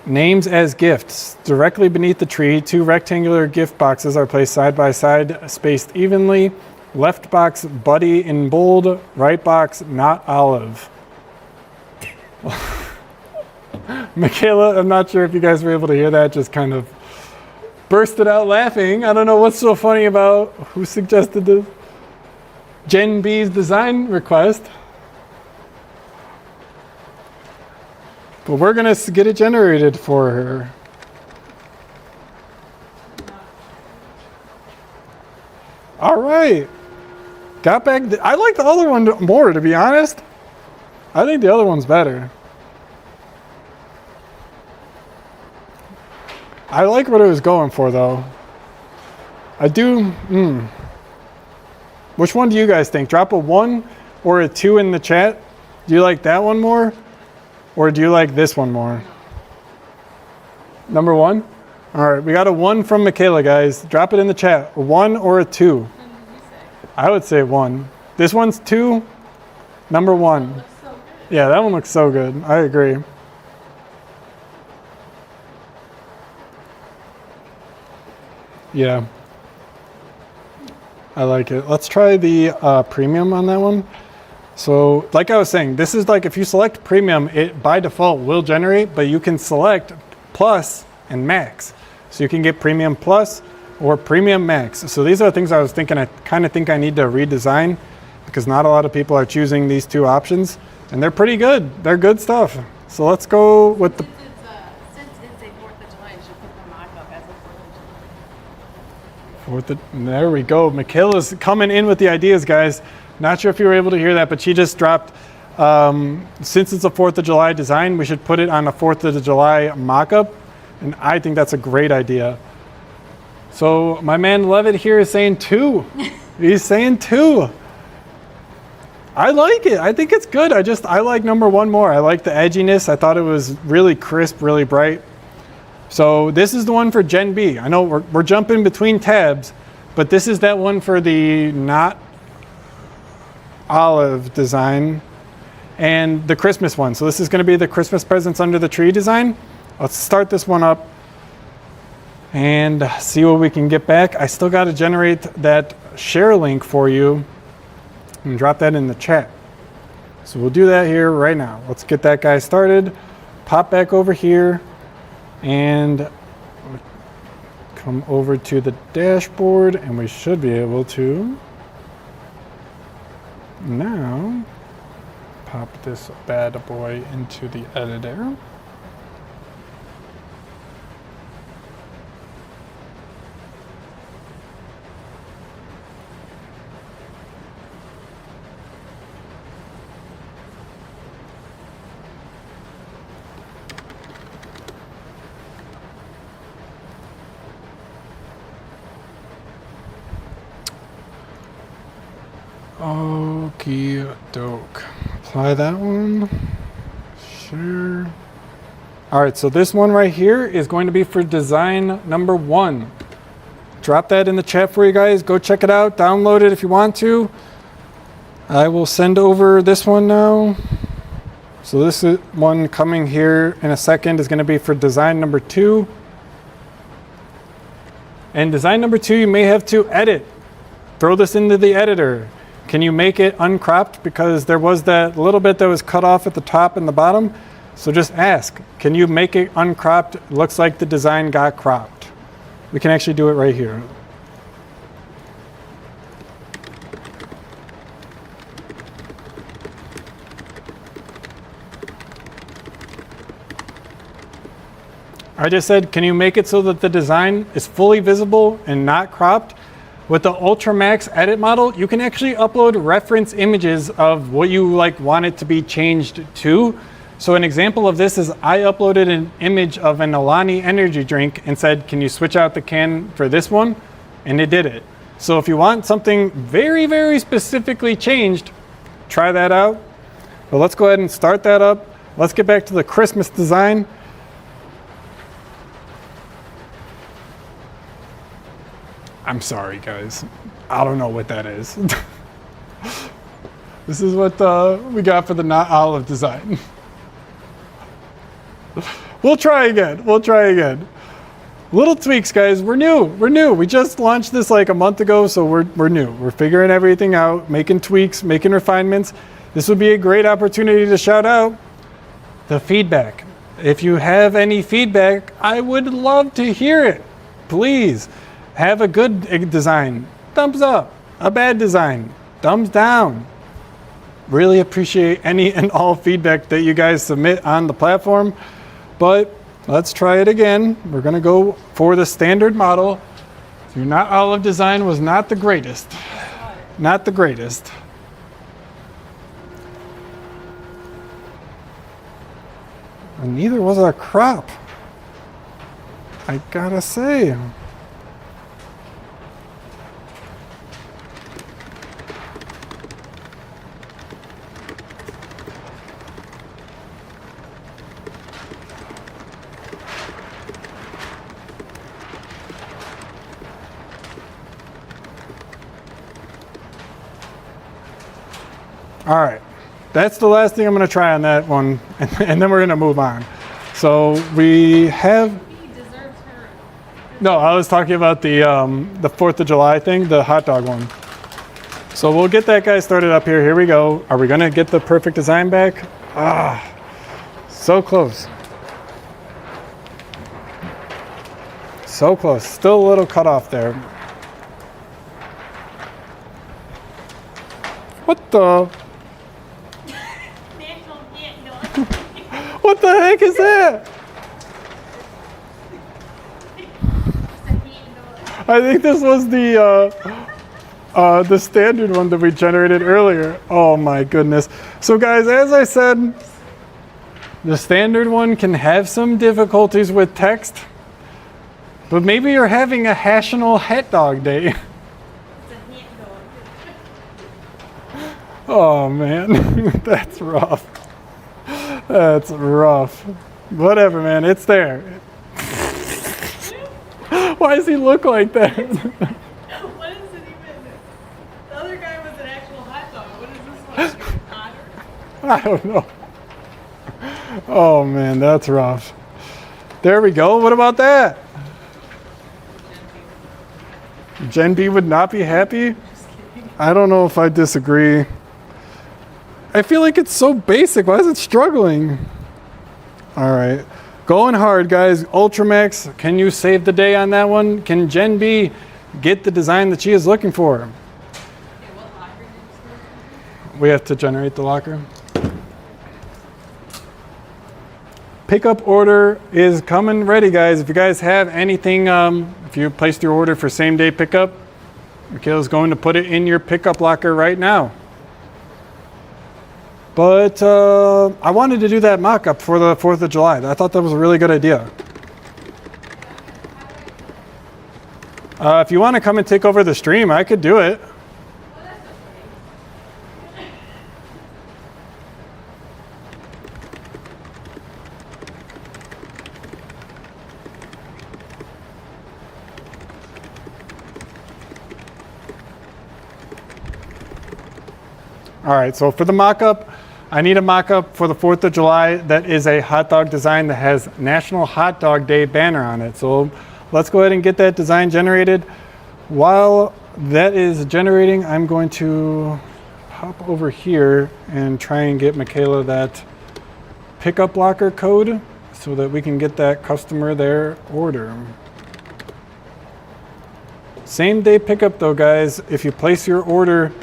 [SPEAKER 1] Names as gifts. Directly beneath the tree, two rectangular gift boxes are placed side by side, spaced evenly. Left box, Buddy in bold. Right box, not Olive. Michaela, I'm not sure if you guys were able to hear that, just kind of bursted out laughing. I don't know what's so funny about who suggested this. Gen B's design request. But we're going to get it generated for her. All right. Got back. I like the other one more, to be honest. I think the other one's better. I like what it was going for, though. I do. Which one do you guys think? Drop a 1 or a 2 in the chat. Do you like that one more? Or do you like this one more? Number 1? All right, we got a 1 from Michaela, guys. Drop it in the chat. A 1 or a 2? I would say 1. This one's 2. Number 1.
[SPEAKER 2] Looks so good.
[SPEAKER 1] Yeah, that one looks so good. I agree. Yeah. I like it. Let's try the premium on that one. So like I was saying, this is like if you select premium, it by default will generate, but you can select plus and max. So you can get premium plus or premium max. So these are the things I was thinking. I kind of think I need to redesign because not a lot of people are choosing these two options and they're pretty good. They're good stuff. So let's go with the...
[SPEAKER 2] Since it's a 4th of July, you should put the mock-up as a 4th of July.
[SPEAKER 1] There we go. Michaela's coming in with the ideas, guys. Not sure if you were able to hear that, but she just dropped, since it's a 4th of July design, we should put it on a 4th of July mock-up. And I think that's a great idea. So my man Levitt here is saying 2. He's saying 2. I like it. I think it's good. I like number 1 more. I like the edginess. I thought it was really crisp, really bright. So this is the one for Gen B. I know we're jumping between tabs, but this is that one for the not olive design and the Christmas one. So this is going to be the Christmas presents under the tree design. Let's start this one up and see what we can get back. I still got to generate that share link for you and drop that in the chat. So we'll do that here right now. Let's get that guy started. Pop back over here and come over to the dashboard, and we should be able to now pop this bad boy into the editor. Okie doke. Apply that one. Sure. All right, so this one right here is going to be for design number 1. Drop that in the chat for you guys. Go check it out. Download it if you want to. I will send over this one now. So this is one coming here in a second is going to be for design number 2. And design number 2, you may have to edit. Throw this into the editor. Can you make it uncropped? Because there was that little bit that was cut off at the top and the bottom. So just ask, can you make it uncropped? It looks like the design got cropped. We can actually do it right here. I just said, can you make it so that the design is fully visible and not cropped? With the Ultra Max edit model, you can actually upload reference images of what you want it to be changed to. So an example of this is I uploaded an image of an Alani energy drink and said, can you switch out the can for this one? And it did it. So if you want something very, very specifically changed, try that out. But let's go ahead and start that up. Let's get back to the Christmas design. I'm sorry, guys. I don't know what that is. This is what we got for the not olive design. We'll try again. We'll try again. Little tweaks, guys. We're new. We're new. We just launched this like a month ago, so we're new. We're figuring everything out, making tweaks, making refinements. This would be a great opportunity to shout out the feedback. If you have any feedback, I would love to hear it. Please. Have a good design, thumbs up. A bad design, thumbs down. Really appreciate any and all feedback that you guys submit on the platform. But let's try it again. We're gonna go for the standard model. Your not olive design was not the greatest. Not the greatest. And neither was our crop, I gotta say. All right, that's the last thing I'm going to try on that one, and then we're going to move on. So we have. No, I was talking about the 4th of July thing, the hot dog one. So we'll get that guy started up here. Here we go. Are we going to get the perfect design back? Ah, so close. So close. Still a little cut off there. What the? What the heck is that? I think this was the standard one that we generated earlier. Oh my goodness. So guys, as I said, the standard one can have some difficulties with text, but maybe you're having a national hot dog day. Oh man, that's rough. That's rough. Whatever, man, it's there. Why does he look like that?
[SPEAKER 2] What is it even? The other guy was an actual hot dog. What is this one? Otter?
[SPEAKER 1] I don't know. Oh man, that's rough. There we go. What about that? Gen B would not be happy? I don't know if I disagree. I feel like it's so basic. Why is it struggling? All right. Going hard, guys. Ultramax, can you save the day on that one? Can Gen B get the design that she is looking for? We have to generate the locker. Pickup order is coming ready, guys. If you guys have anything, if you placed your order for same day pickup, Michaela's going to put it in your pickup locker right now. But I wanted to do that mock-up for the 4th of July. I thought that was a really good idea. If you want to come and take over the stream, I could do it. All right, so for the mock-up, I need a mock-up for the 4th of July that is a hot dog design that has National Hot Dog Day banner on it. So let's go ahead and get that design generated. While that is generating, I'm going to hop over here and try and get Michaela that pickup locker code so that we can get that customer their order. Same day pickup though, guys. If you place your order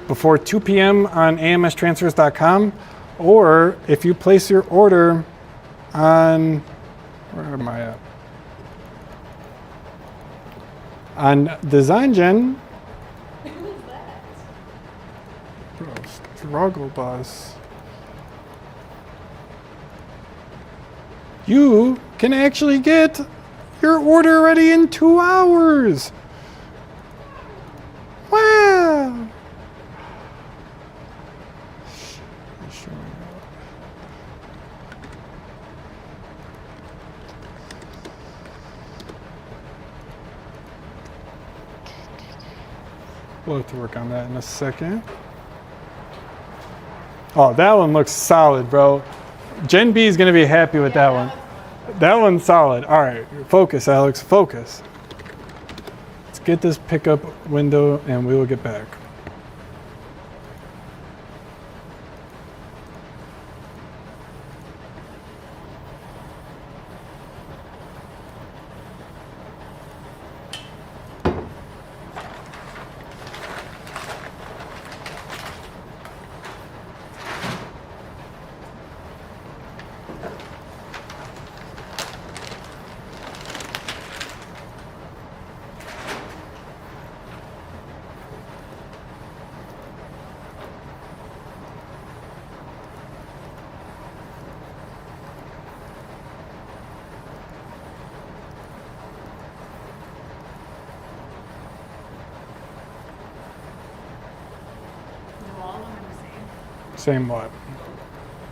[SPEAKER 1] before 2 p.m. on amstransfers.com, or if you place your order on, where am I at? On DesignGen.
[SPEAKER 2] Who's that?
[SPEAKER 1] Bro, struggle bus. You can actually get your order ready in 2 hours. Wow. We'll have to work on that in a second. Oh, that one looks solid, bro. Gen B is going to be happy with that one. That one's solid. All right, focus, Alex, focus. Let's get this pickup window and we will get back. Same what?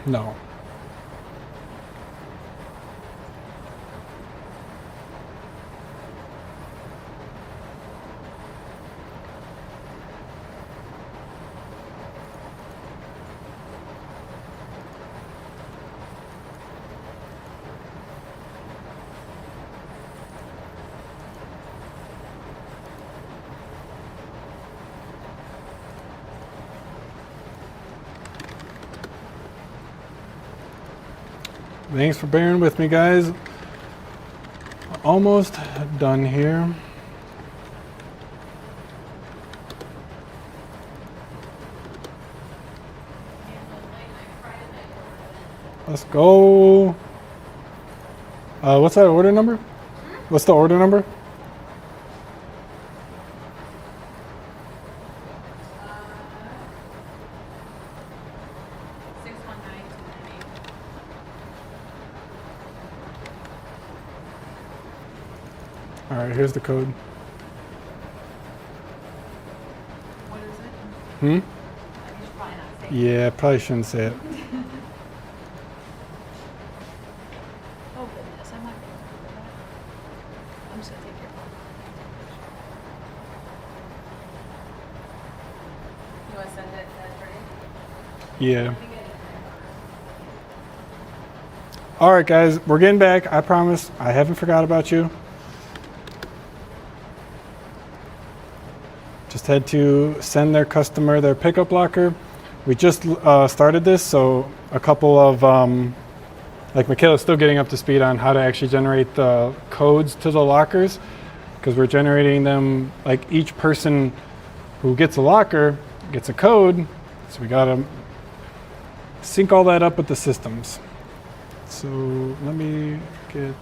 [SPEAKER 1] No. Thanks for bearing with me, guys. Almost done here. Let's go. What's that order number? What's the order number? All right, here's the code.
[SPEAKER 2] What is it?
[SPEAKER 1] Hmm?
[SPEAKER 2] You should probably not say.
[SPEAKER 1] Yeah, probably shouldn't say it.
[SPEAKER 2] Oh goodness, I'm not gonna remember that. I'm just gonna take your phone. You wanna send it to Trey?
[SPEAKER 1] Yeah. All right, guys, we're getting back. I promise. I haven't forgot about you. just had to send their customer their pickup locker. We just started this, so a couple of, like Michaela's still getting up to speed on how to actually generate the codes to the lockers, because we're generating them, like each person who gets a locker gets a code, so we gotta sync all that up with the systems. So let me get,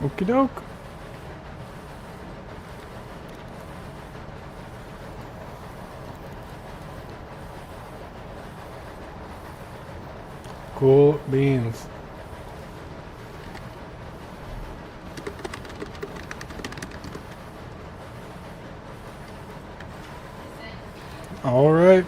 [SPEAKER 1] okie doke. Cool beans. All right.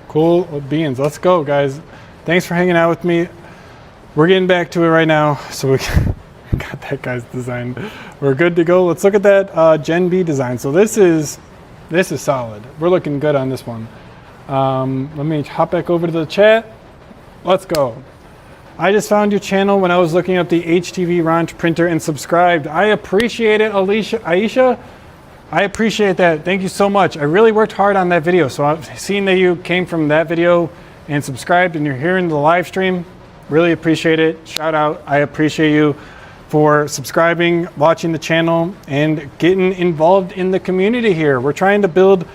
[SPEAKER 1] Cool beans. Let's go, guys. Thanks for hanging out with me. We're getting back to it right now. So we got that guy's design. We're good to go. Let's look at that Gen B design. So this is solid. We're looking good on this one. Let me hop back over to the chat. Let's go. I just found your channel when I was looking up the HTV Ranch printer and subscribed. I appreciate it, Aisha. I appreciate that. Thank you so much. I really worked hard on that video. So I've seen that you came from that video and subscribed and you're here in the live stream. Really appreciate it. Shout out. I appreciate you for subscribing, watching the channel, and getting involved in the community here. We're trying to build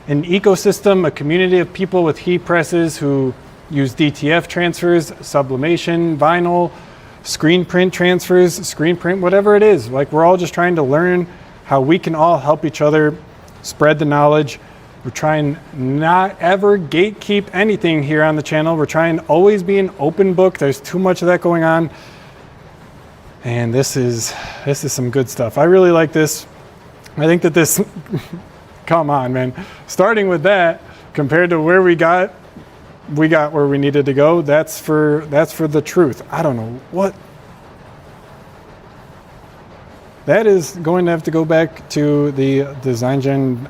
[SPEAKER 1] an ecosystem, a community of people with heat presses who use DTF transfers, sublimation, vinyl, screen print transfers, screen print, whatever it is. Like, we're all just trying to learn how we can all help each other spread the knowledge. We're trying not ever gatekeep anything here on the channel. We're trying to always be an open book. There's too much of that going on. And this is some good stuff. I really like this. I think that this, come on, man. Starting with that, compared to where we got where we needed to go. That's for the truth. I don't know what. That is going to have to go back to the DesignGen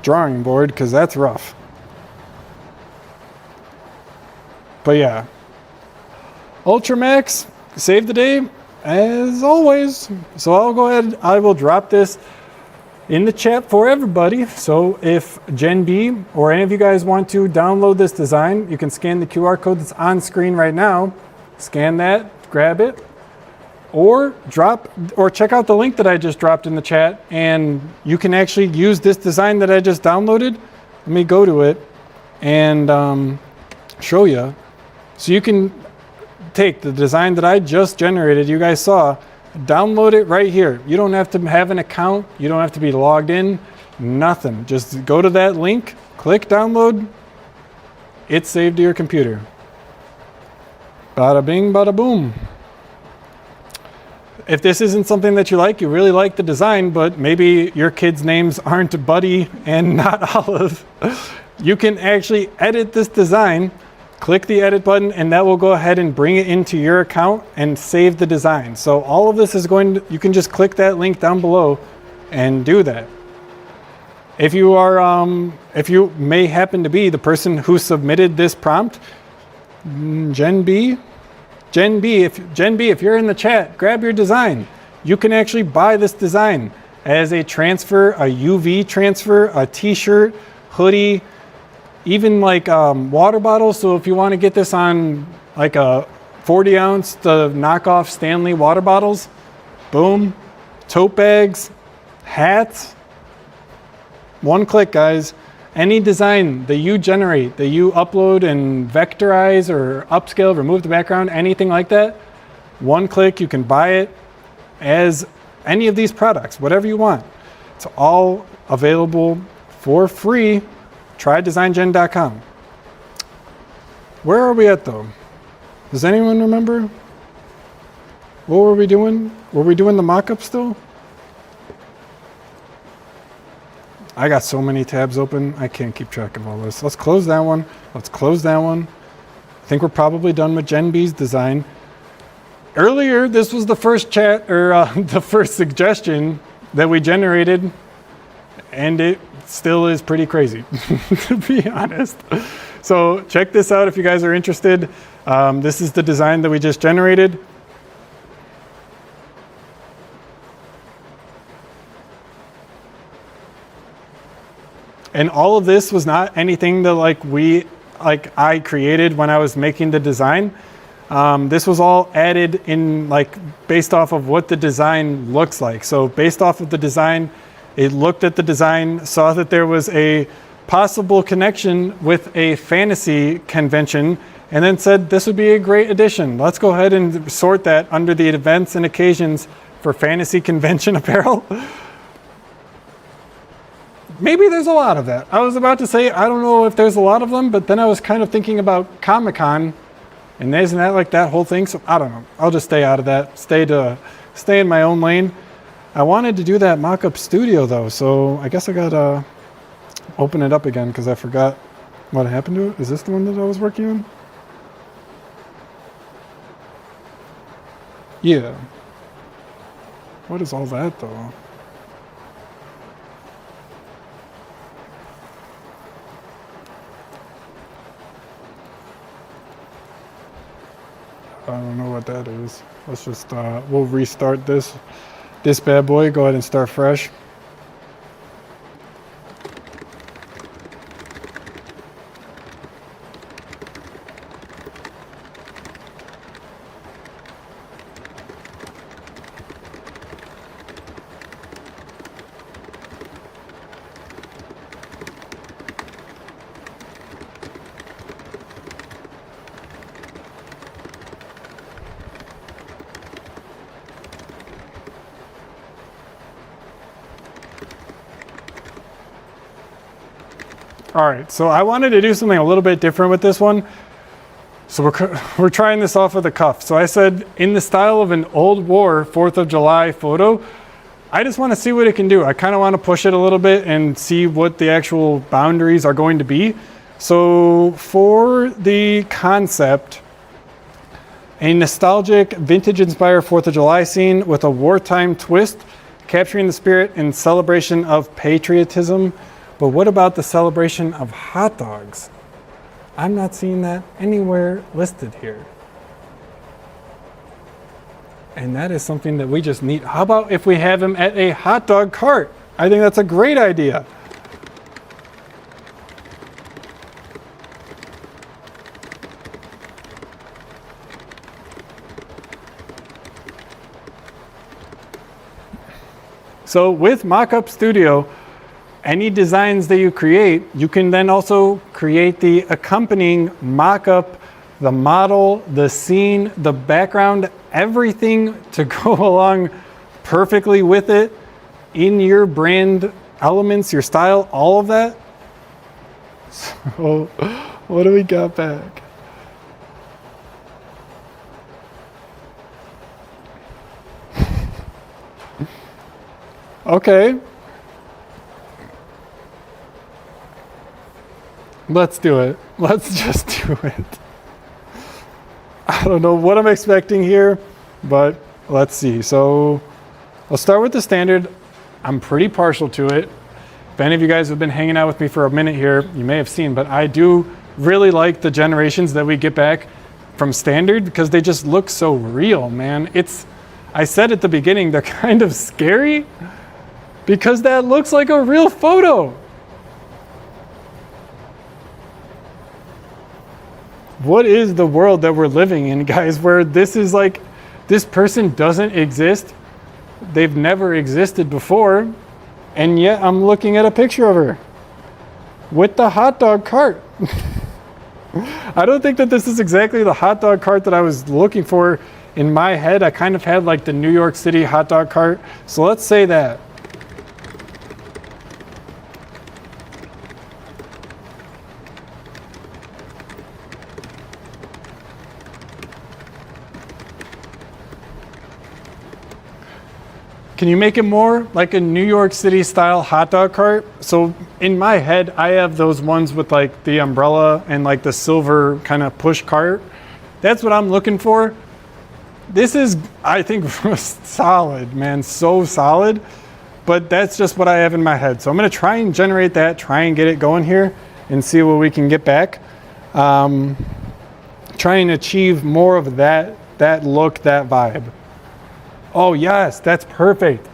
[SPEAKER 1] drawing board, because that's rough. But yeah, Ultramax saved the day as always. So I'll go ahead, I will drop this in the chat for everybody. So if Gen B or any of you guys want to download this design, you can scan the QR code that's on screen right now. Scan that, grab it, or check out the link that I just dropped in the chat, and you can actually use this design that I just downloaded. Let me go to it and show you. So you can take the design that I just generated, you guys saw, download it right here. You don't have to have an account. You don't have to be logged in, nothing. Just go to that link, click download. It's saved to your computer. Bada bing, bada boom. If this isn't something that you like, you really like the design, but maybe your kids' names aren't Buddy and not Olive, you can actually edit this design, click the edit button, and that will go ahead and bring it into your account and save the design. So all of this is you can just click that link down below and do that. If you are, if you may happen to be the person who submitted this prompt, Gen B, if you're in the chat, grab your design. You can actually buy this design as a transfer, a UV transfer, a t-shirt, hoodie, even like water bottles. So if you want to get this on like a 40 ounce, the knockoff Stanley water bottles, boom, tote bags, hats, one click, guys. Any design that you generate, that you upload and vectorize or upscale, remove the background, anything like that, one click, you can buy it as any of these products, whatever you want. It's all available for free. Try DesignGen.com. Where are we at though? Does anyone remember? What were we doing? Were we doing the mock-up still? I got so many tabs open, I can't keep track of all this. Let's close that one. Let's close that one. I think we're probably done with Gen B's design. Earlier, this was the first chat, or the first suggestion that we generated, and it still is pretty crazy, to be honest. So check this out if you guys are interested. This is the design that we just generated. And all of this was not anything that I created when I was making the design. This was all added in based off of what the design looks like. So based off of the design, it looked at the design, saw that there was a possible connection with a fantasy convention, and then said this would be a great addition. Let's go ahead and sort that under the events and occasions for fantasy convention apparel. Maybe there's a lot of that. I was about to say, I don't know if there's a lot of them, but then I was kind of thinking about Comic-Con, and isn't that like that whole thing? So I don't know. I'll just stay out of that. Stay in my own lane. I wanted to do that mock-up studio though, so I guess I gotta open it up again because I forgot what happened to it. Is this the one that I was working on? Yeah. What is all that though? I don't know what that is. Let's just, we'll restart this bad boy. Go ahead and start fresh. All right, so I wanted to do something a little bit different with this one. So we're trying this off of the cuff. So I said, in the style of an old war 4th of July photo, I just want to see what it can do. I kind of want to push it a little bit and see what the actual boundaries are going to be. So for the concept, a nostalgic, vintage-inspired 4th of July scene with a wartime twist, capturing the spirit and celebration of patriotism. But what about the celebration of hot dogs? I'm not seeing that anywhere listed here. And that is something that we just need. How about if we have him at a hot dog cart? I think that's a great idea. So with Mockup Studio, any designs that you create, you can then also create the accompanying mock-up, the model, the scene, the background, everything to go along perfectly with it in your brand elements, your style, all of that. So what do we got back? Okay. Let's do it. Let's just do it. I don't know what I'm expecting here, but let's see. So I'll start with the standard. I'm pretty partial to it. If any of you guys have been hanging out with me for a minute here, you may have seen, but I do really like the generations that we get back from standard because they just look so real, man. I said at the beginning, they're kind of scary because that looks like a real photo. What is the world that we're living in, guys, where this is like, this person doesn't exist, they've never existed before, and yet I'm looking at a picture of her. with the hot dog cart. I don't think that this is exactly the hot dog cart that I was looking for in my head. I kind of had like the New York City hot dog cart. So let's say that. Can you make it more like a New York City style hot dog cart? So in my head, I have those ones with like the umbrella and like the silver kind of push cart. That's what I'm looking for. This is, I think, solid, man, so solid. But that's just what I have in my head. So I'm gonna try and generate that, try and get it going here and see what we can get back. Try and achieve more of that look, that vibe. Oh yes, that's perfect.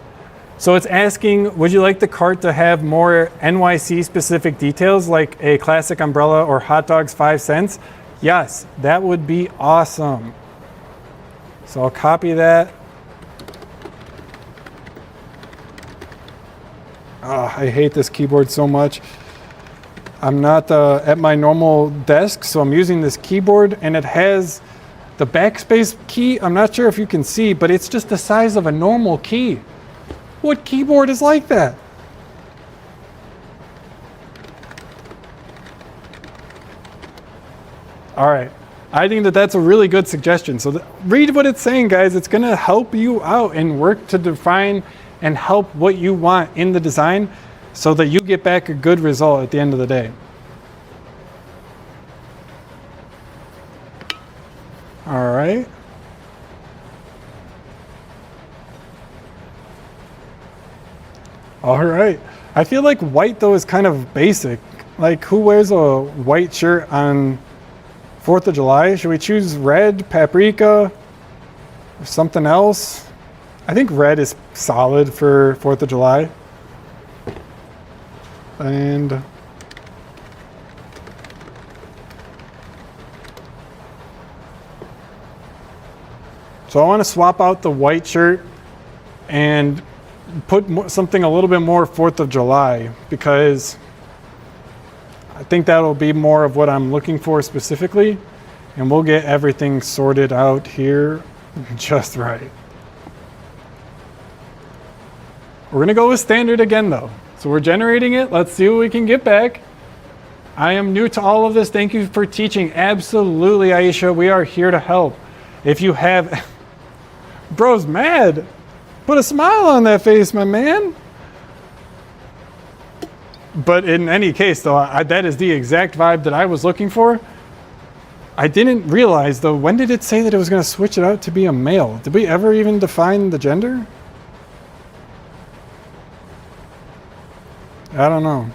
[SPEAKER 1] So it's asking, would you like the cart to have more NYC specific details like a classic umbrella or hot dogs 5 cents? Yes, that would be awesome. So I'll copy that. Oh, I hate this keyboard so much. I'm not at my normal desk, so I'm using this keyboard and it has the backspace key. I'm not sure if you can see, but it's just the size of a normal key. What keyboard is like that? All right, I think that that's a really good suggestion. So read what it's saying, guys. It's gonna help you out and work to define and help what you want in the design so that you get back a good result at the end of the day. All right. All right. I feel like white though is kind of basic. Like who wears a white shirt on 4th of July? Should we choose red, paprika, or something else? I think red is solid for 4th of July. And so I want to swap out the white shirt and put something a little bit more 4th of July because I think that'll be more of what I'm looking for specifically, and we'll get everything sorted out here just right. We're gonna go with standard again though. So we're generating it. Let's see what we can get back. I am new to all of this. Thank you for teaching. Absolutely, Aisha. We are here to help. If you have, bro's mad. Put a smile on that face, my man. But in any case, though, that is the exact vibe that I was looking for. I didn't realize, though, when did it say that it was going to switch it out to be a male? Did we ever even define the gender? I don't know.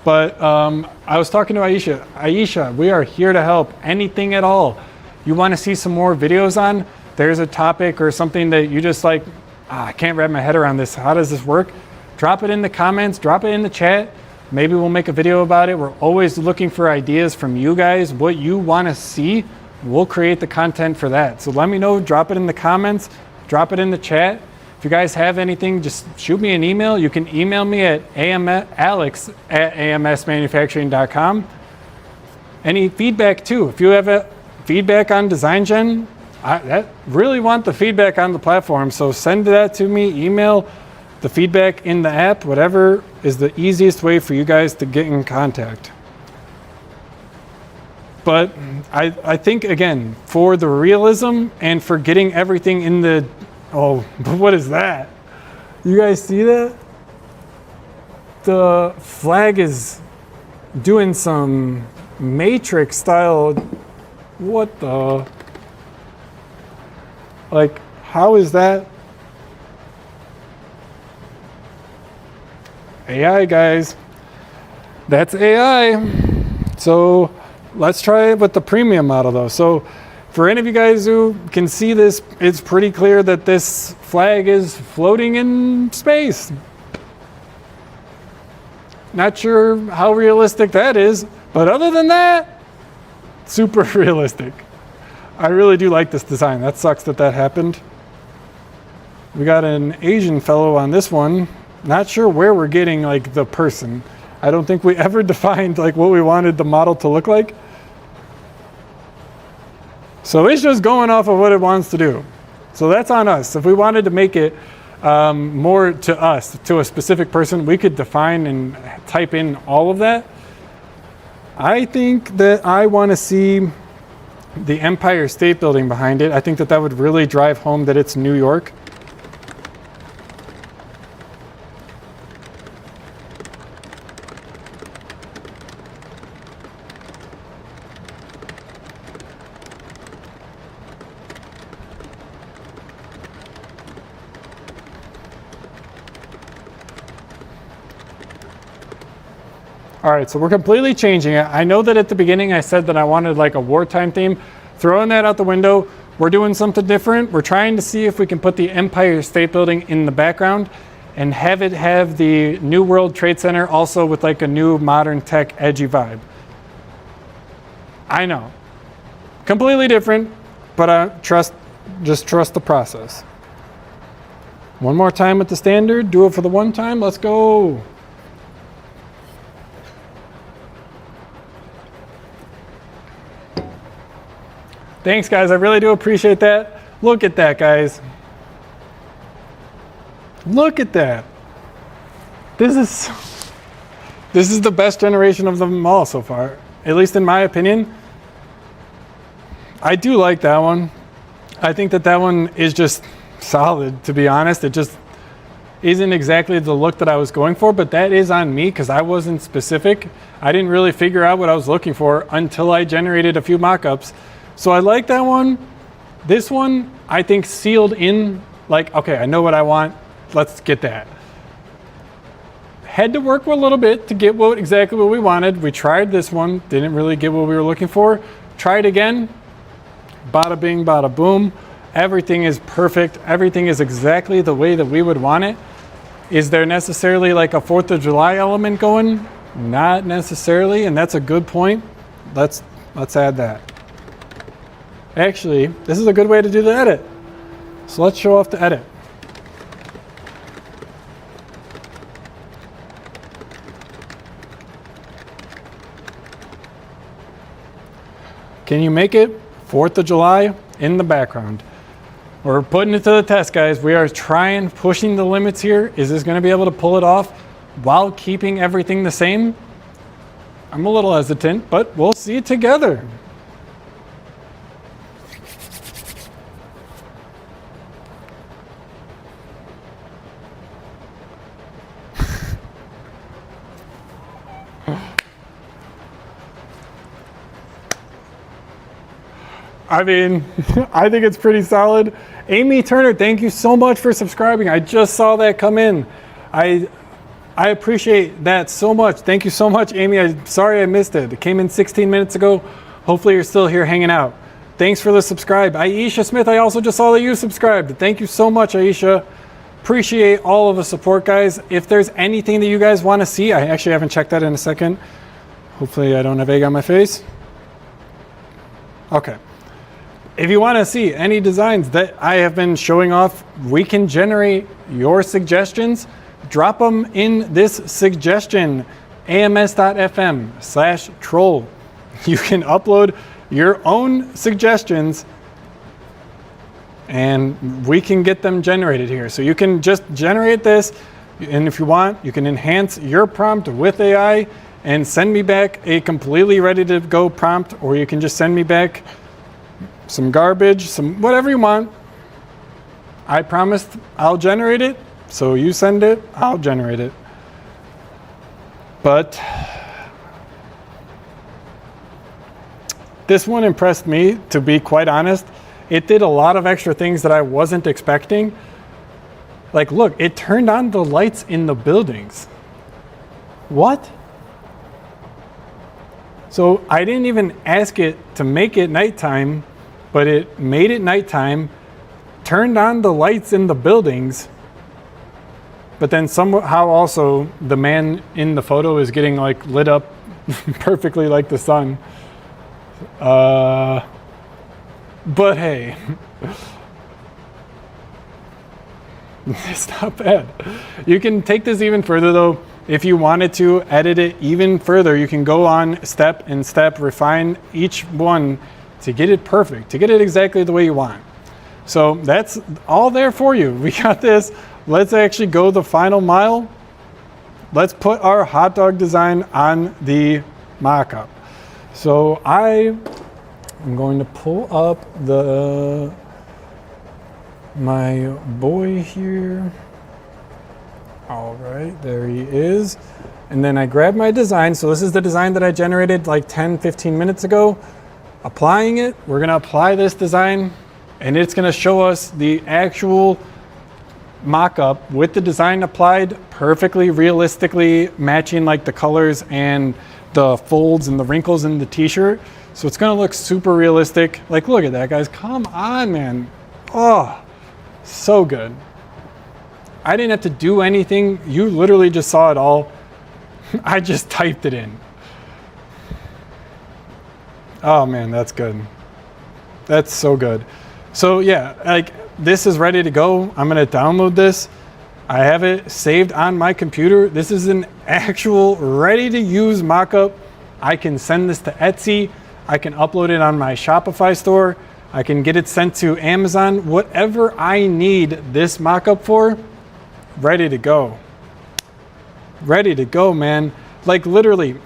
[SPEAKER 1] But I was talking to Aisha. Aisha, we are here to help. Anything at all you want to see some more videos on, there's a topic or something that you just like, I can't wrap my head around this. How does this work? Drop it in the comments, drop it in the chat. Maybe we'll make a video about it. We're always looking for ideas from you guys, what you want to see. We'll create the content for that. So let me know, drop it in the comments, drop it in the chat. If you guys have anything, just shoot me an email. You can email me at alex@amsmanufacturing.com. Any feedback too. If you have a feedback on DesignGen, I really want the feedback on the platform. So send that to me, email the feedback in the app, whatever is the easiest way for you guys to get in contact. But I think, again, for the realism and for getting everything in the, oh, what is that? You guys see that? The flag is doing some Matrix style, what the? Like, how is that? AI, guys. That's AI. So let's try it with the premium model though. So for any of you guys who can see this, it's pretty clear that this flag is floating in space. Not sure how realistic that is, but other than that, super realistic. I really do like this design. That sucks that that happened. We got an Asian fellow on this one. Not sure where we're getting like the person. I don't think we ever defined like what we wanted the model to look like. So it's just going off of what it wants to do. So that's on us. If we wanted to make it more to us, to a specific person, we could define and type in all of that. I think that I want to see the Empire State Building behind it. I think that that would really drive home that it's New York. All right, so we're completely changing it. I know that at the beginning I said that I wanted like a wartime theme. Throwing that out the window, we're doing something different. We're trying to see if we can put the Empire State Building in the background and have it have the New World Trade Center also with like a new modern tech edgy vibe. I know, completely different, but just trust the process. One more time with the standard, do it for the one time, let's go. Thanks, guys. I really do appreciate that. Look at that, guys. Look at that. This is the best generation of them all so far, at least in my opinion. I do like that one. I think that that one is just solid, to be honest. It just isn't exactly the look that I was going for, but that is on me because I wasn't specific. I didn't really figure out what I was looking for until I generated a few mock-ups. So I like that one. This one, I think sealed in, like, okay, I know what I want. Let's get that. Had to work a little bit to get exactly what we wanted. We tried this one, didn't really get what we were looking for. Tried again, bada bing, bada boom. Everything is perfect. Everything is exactly the way that we would want it. Is there necessarily like a 4th of July element going? Not necessarily, and that's a good point. Let's add that. Actually, this is a good way to do the edit. So let's show off the edit. Can you make it 4th of July in the background? We're putting it to the test, guys. We are pushing the limits here. Is this going to be able to pull it off while keeping everything the same? I'm a little hesitant, but we'll see it together. I mean, I think it's pretty solid. Amy Turner, thank you so much for subscribing. I just saw that come in. I appreciate that so much. Thank you so much, Amy. I'm sorry I missed it. It came in 16 minutes ago. Hopefully you're still here hanging out. Thanks for the subscribe. Aisha Smith, I also just saw that you subscribed. Thank you so much, Aisha. Appreciate all of the support, guys. If there's anything that you guys want to see, I actually haven't checked that in a second. Hopefully I don't have egg on my face. Okay. If you want to see any designs that I have been showing off, we can generate your suggestions. Drop them in this suggestion, ams.fm/troll. You can upload your own suggestions and we can get them generated here. So you can just generate this, and if you want, you can enhance your prompt with AI and send me back a completely ready to go prompt, or you can just send me back some garbage, some whatever you want. I promised I'll generate it, so you send it, I'll generate it. But this one impressed me, to be quite honest. It did a lot of extra things that I wasn't expecting. Like, look, it turned on the lights in the buildings. What? So I didn't even ask it to make it nighttime, but it made it nighttime, turned on the lights in the buildings, but then somehow also the man in the photo is getting like lit up perfectly like the sun. But hey, it's not bad. You can take this even further though. If you wanted to edit it even further, you can go on step and step, refine each one to get it perfect, to get it exactly the way you want. So that's all there for you. We got this. Let's actually go the final mile. Let's put our hot dog design on the mock-up. So I'm going to pull up my boy here. All right, there he is. And then I grab my design. So this is the design that I generated like 10, 15 minutes ago. Applying it, we're gonna apply this design and it's gonna show us the actual mock-up with the design applied perfectly, realistically matching like the colors and the folds and the wrinkles in the t-shirt. So it's gonna look super realistic. Like, look at that, guys. Come on, man. Oh, so good. I didn't have to do anything. You literally just saw it all. I just typed it in. Oh man, that's good. That's so good. So yeah, like this is ready to go. I'm gonna download this. I have it saved on my computer. This is an actual ready to use mock-up. I can send this to Etsy. I can upload it on my Shopify store. I can get it sent to Amazon. Whatever I need this mock-up for, ready to go. Ready to go, man. Like literally,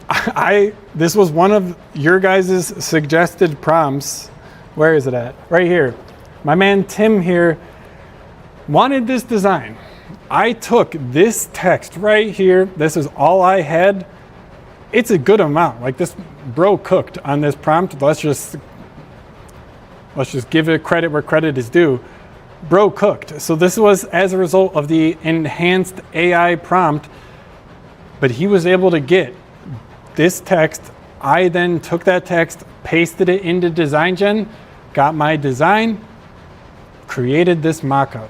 [SPEAKER 1] this was one of your guys' suggested prompts. Where is it at? Right here. My man Tim here wanted this design. I took this text right here. This is all I had. It's a good amount. Like this bro cooked on this prompt. Let's just give it credit where credit is due. Bro cooked. So this was as a result of the enhanced AI prompt, but he was able to get this text. I then took that text, pasted it into DesignGen, got my design, created this mockup,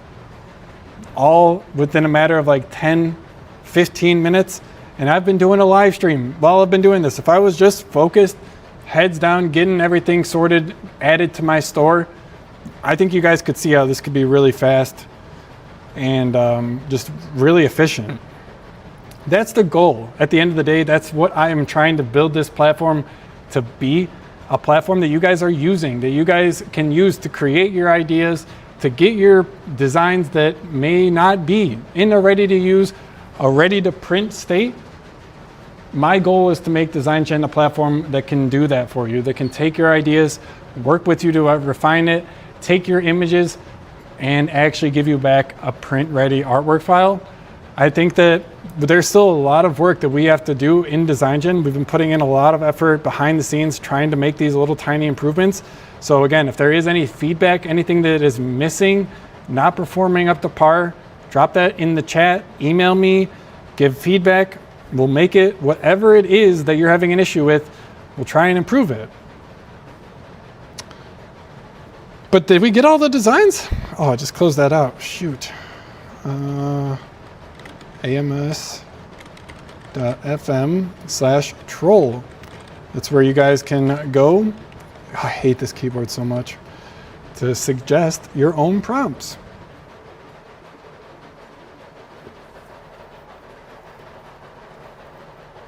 [SPEAKER 1] all within a matter of like 10, 15 minutes. And I've been doing a live stream while I've been doing this. If I was just focused, heads down, getting everything sorted, added to my store, I think you guys could see how this could be really fast and just really efficient. That's the goal. At the end of the day, that's what I am trying to build this platform to be, a platform that you guys are using, that you guys can use to create your ideas, to get your designs that may not be in a ready to use, a ready to print state. My goal is to make DesignGen a platform that can do that for you, that can take your ideas, work with you to refine it, take your images, and actually give you back a print ready artwork file. I think that there's still a lot of work that we have to do in DesignGen. We've been putting in a lot of effort behind the scenes trying to make these little tiny improvements. So again, if there is any feedback, anything that is missing, not performing up to par, drop that in the chat, email me, give feedback. We'll make it whatever it is that you're having an issue with, we'll try and improve it. But did we get all the designs? Oh, I just closed that out. Shoot. ams.fm/troll. That's where you guys can go. I hate this keyboard so much. To suggest your own prompts.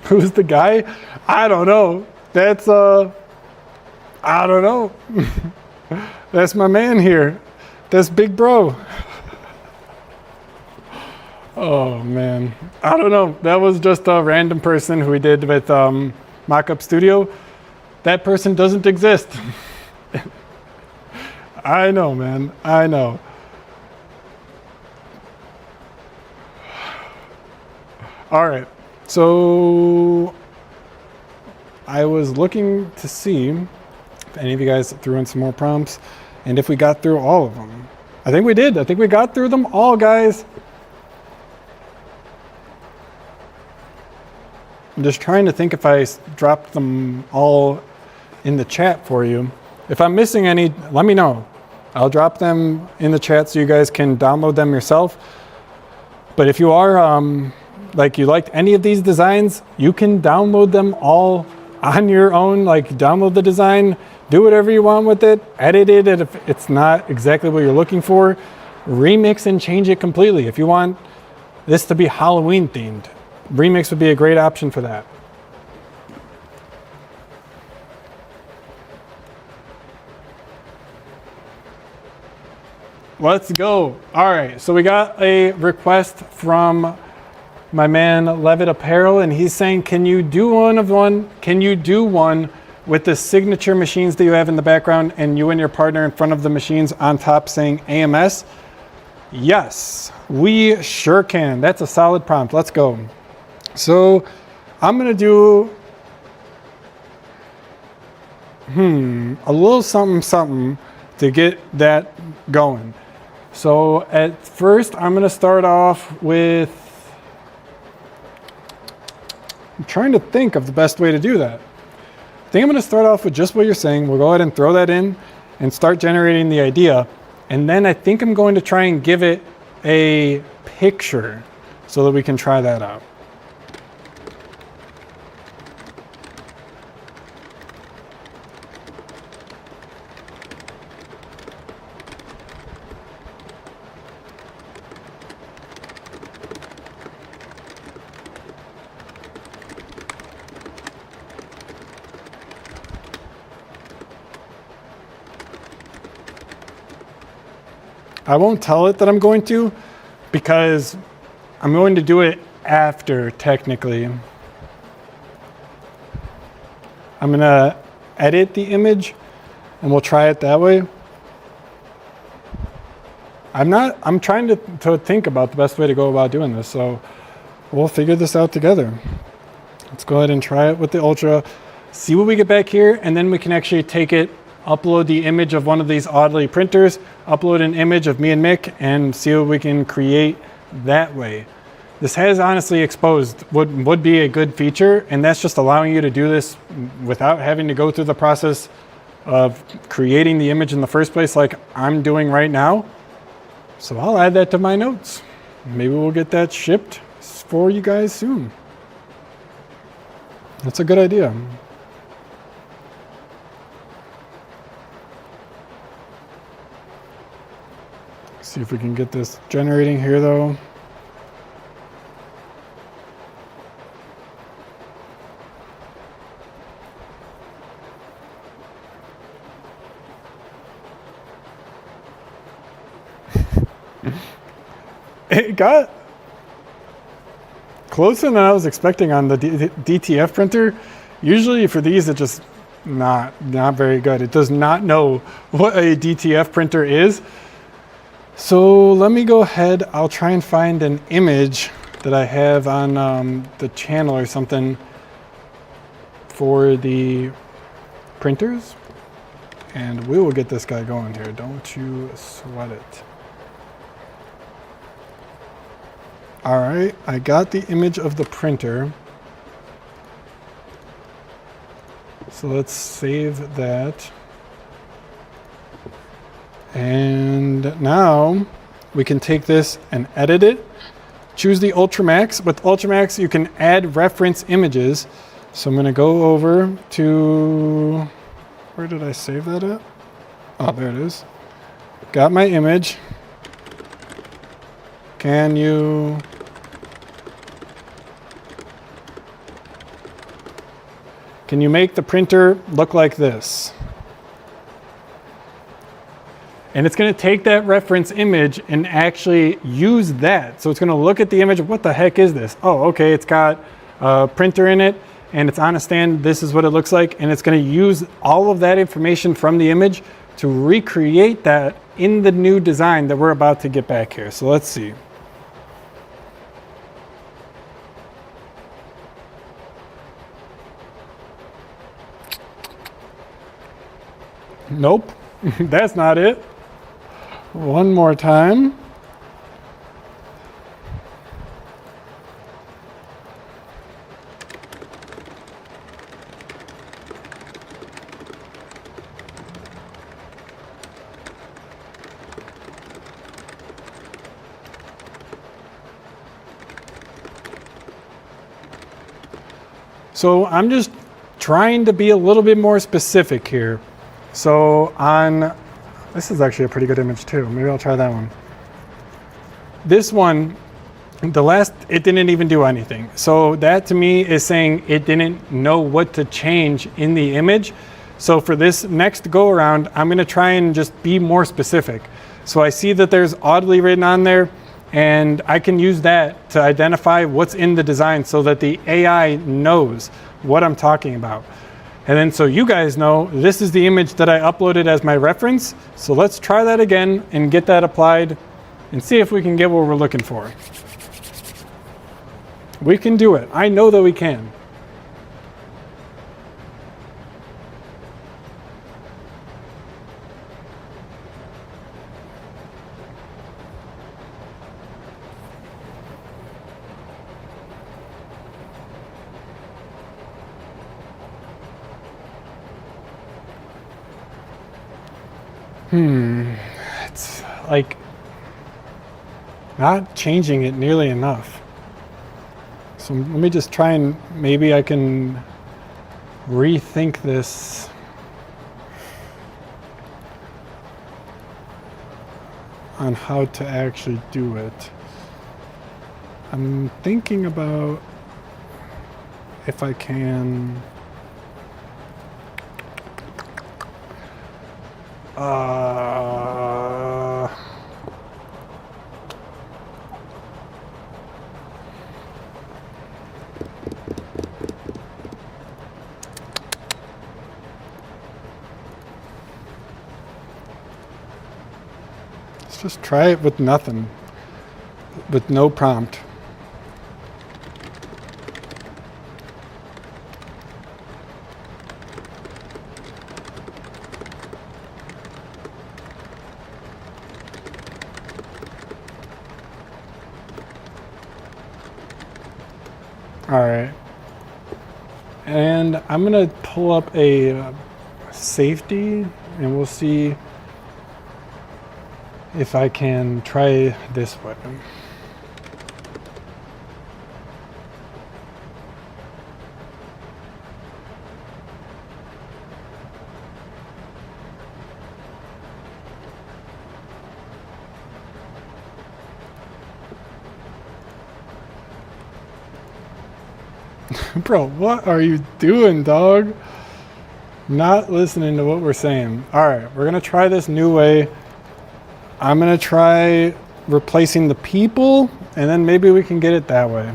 [SPEAKER 1] Who's the guy? I don't know. That's I don't know. That's my man here. That's Big Bro. Oh man, I don't know. That was just a random person who we did with Mockup Studio. That person doesn't exist. I know, man. I know. All right. So I was looking to see if any of you guys threw in some more prompts and if we got through all of them. I think we did. I think we got through them all, guys. I'm just trying to think if I dropped them all in the chat for you. If I'm missing any, let me know. I'll drop them in the chat so you guys can download them yourself. But if you are, like you liked any of these designs, you can download them all on your own. Like download the design, do whatever you want with it, edit it if it's not exactly what you're looking for, remix and change it completely. If you want this to be Halloween themed, Remix would be a great option for that. Let's go. All right, so we got a request from my man Levitt Apparel, and he's saying, can you do one with the signature machines that you have in the background and you and your partner in front of the machines on top saying AMS? Yes, we sure can. That's a solid prompt. Let's go. So I'm gonna do a little something to get that going. So at first I'm gonna start off with, I'm trying to think of the best way to do that. I think I'm gonna start off with just what you're saying. We'll go ahead and throw that in and start generating the idea. And then I think I'm going to try and give it a picture so that we can try that out. I won't tell it that I'm going to, because I'm going to do it after, technically. I'm gonna edit the image and we'll try it that way. I'm trying to think about the best way to go about doing this, so we'll figure this out together. Let's go ahead and try it with the Ultra, see what we get back here, and then we can actually take it, upload the image of one of these Audley printers, upload an image of me and Mick, and see what we can create that way. This has honestly exposed would be a good feature, and that's just allowing you to do this without having to go through the process of creating the image in the first place like I'm doing right now. So I'll add that to my notes. Maybe we'll get that shipped for you guys soon. That's a good idea. See if we can get this generating here though. It got closer than I was expecting on the DTF printer. Usually for these, it's just not very good. It does not know what a DTF printer is. So let me go ahead, I'll try and find an image that I have on the channel or something for the printers, and we will get this guy going here. Don't you sweat it. All right, I got the image of the printer. So let's save that. And now we can take this and edit it. Choose the Ultramax. With Ultramax, you can add reference images. So I'm going to go over to, where did I save that at? Oh, there it is. Got my image. Can you make the printer look like this? And it's going to take that reference image and actually use that. So it's going to look at the image of, what the heck is this? Oh, okay, it's got a printer in it and it's on a stand. This is what it looks like. And it's going to use all of that information from the image to recreate that in the new design that we're about to get back here. So let's see. Nope, that's not it. One more time. So I'm just trying to be a little bit more specific here. So on, this is actually a pretty good image too. Maybe I'll try that one. This one, The last, it didn't even do anything. So that to me is saying it didn't know what to change in the image. So for this next go around, I'm gonna try and just be more specific. So I see that there's oddly written on there, and I can use that to identify what's in the design so that the AI knows what I'm talking about. And then so you guys know, this is the image that I uploaded as my reference. So let's try that again and get that applied and see if we can get what we're looking for. We can do it. I know that we can. It's like not changing it nearly enough. So let me just try and maybe I can rethink this. On how to actually do it. I'm thinking about if I can let's just try it with nothing, with no prompt. All right, and I'm gonna pull up a safety and we'll see if I can try this weapon. Bro, what are you doing, dog? Not listening to what we're saying. All right, we're gonna try this new way. I'm gonna try replacing the people, and then maybe we can get it that way.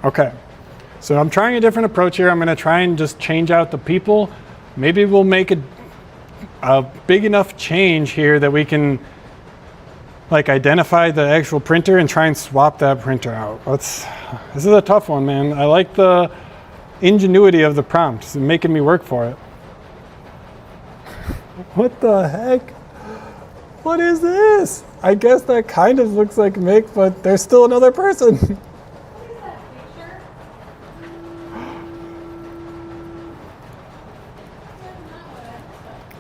[SPEAKER 1] Okay, so I'm trying a different approach here. I'm gonna try and just change out the people. Maybe we'll make a big enough change here that we can like identify the actual printer and try and swap that printer out. This is a tough one, man. I like the ingenuity of the prompt. It's making me work for it. What the heck? What is this? I guess that kind of looks like Mick, but there's still another person.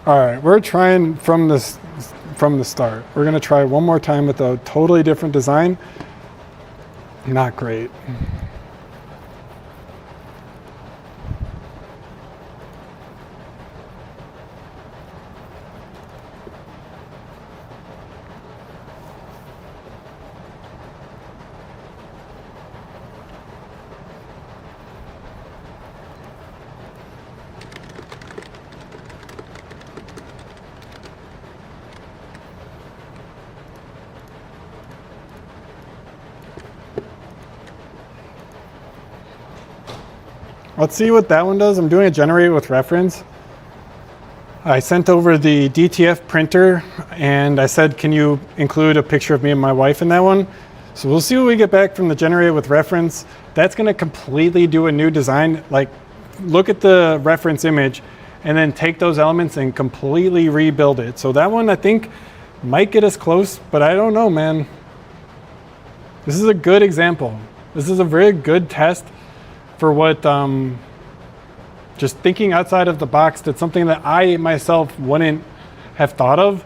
[SPEAKER 1] All right, we're trying from the start. We're gonna try one more time with a totally different design. Not great. Let's see what that one does. I'm doing a generate with reference. I sent over the DTF printer and I said, can you include a picture of me and my wife in that one? So we'll see what we get back from the generate with reference. That's gonna completely do a new design. Like, look at the reference image and then take those elements and completely rebuild it. So that one I think might get us close, but I don't know, man. This is a good example. This is a very good test for what just thinking outside of the box did something that I myself wouldn't have thought of,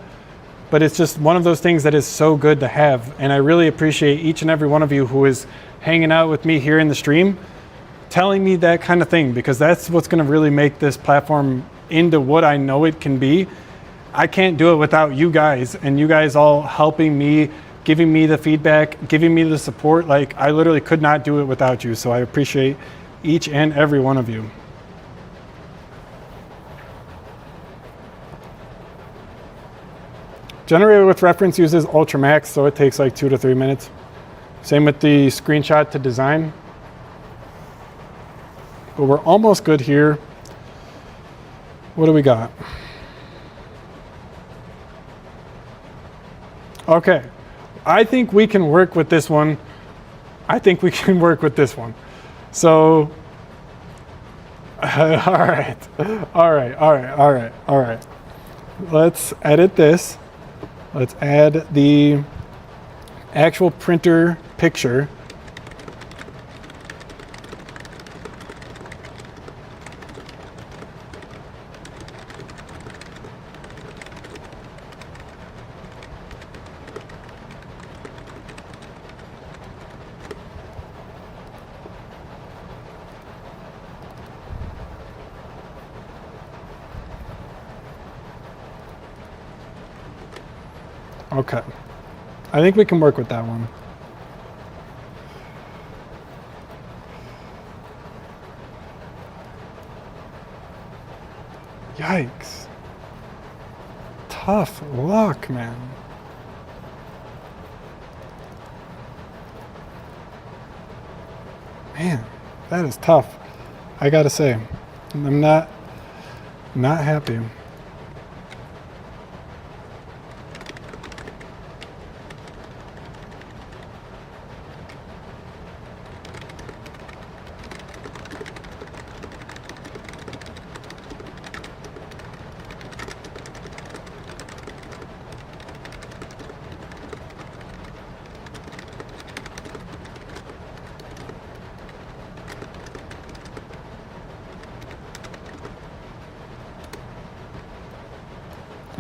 [SPEAKER 1] but it's just one of those things that is so good to have. And I really appreciate each and every one of you who is hanging out with me here in the stream, telling me that kind of thing, because that's what's going to really make this platform into what I know it can be. I can't do it without you guys, and you guys all helping me, giving me the feedback, giving me the support. Like, I literally could not do it without you. So I appreciate each and every one of you. Generated with reference uses Ultramax, so it takes like 2 to 3 minutes. Same with the screenshot to design. But we're almost good here. What do we got? Okay, I think we can work with this one. I think we can work with this one. So, all right. Let's edit this. Let's add the actual printer picture. Okay, I think we can work with that one. Yikes. Tough luck, man. Man, that is tough. I gotta say, I'm not happy.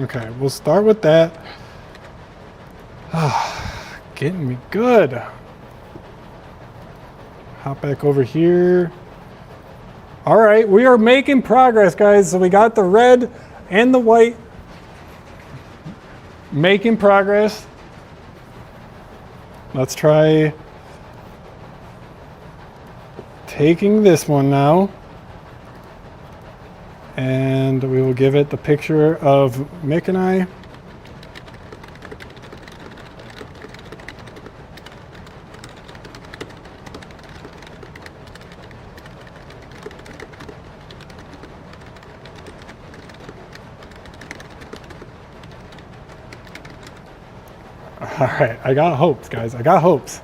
[SPEAKER 1] Okay, we'll start with that. Getting me good. Hop back over here. All right, we are making progress, guys. So we got the red and the white. Making progress. Let's try taking this one now. And we will give it the picture of Mick and I. All right, I got hopes, guys. I got hopes.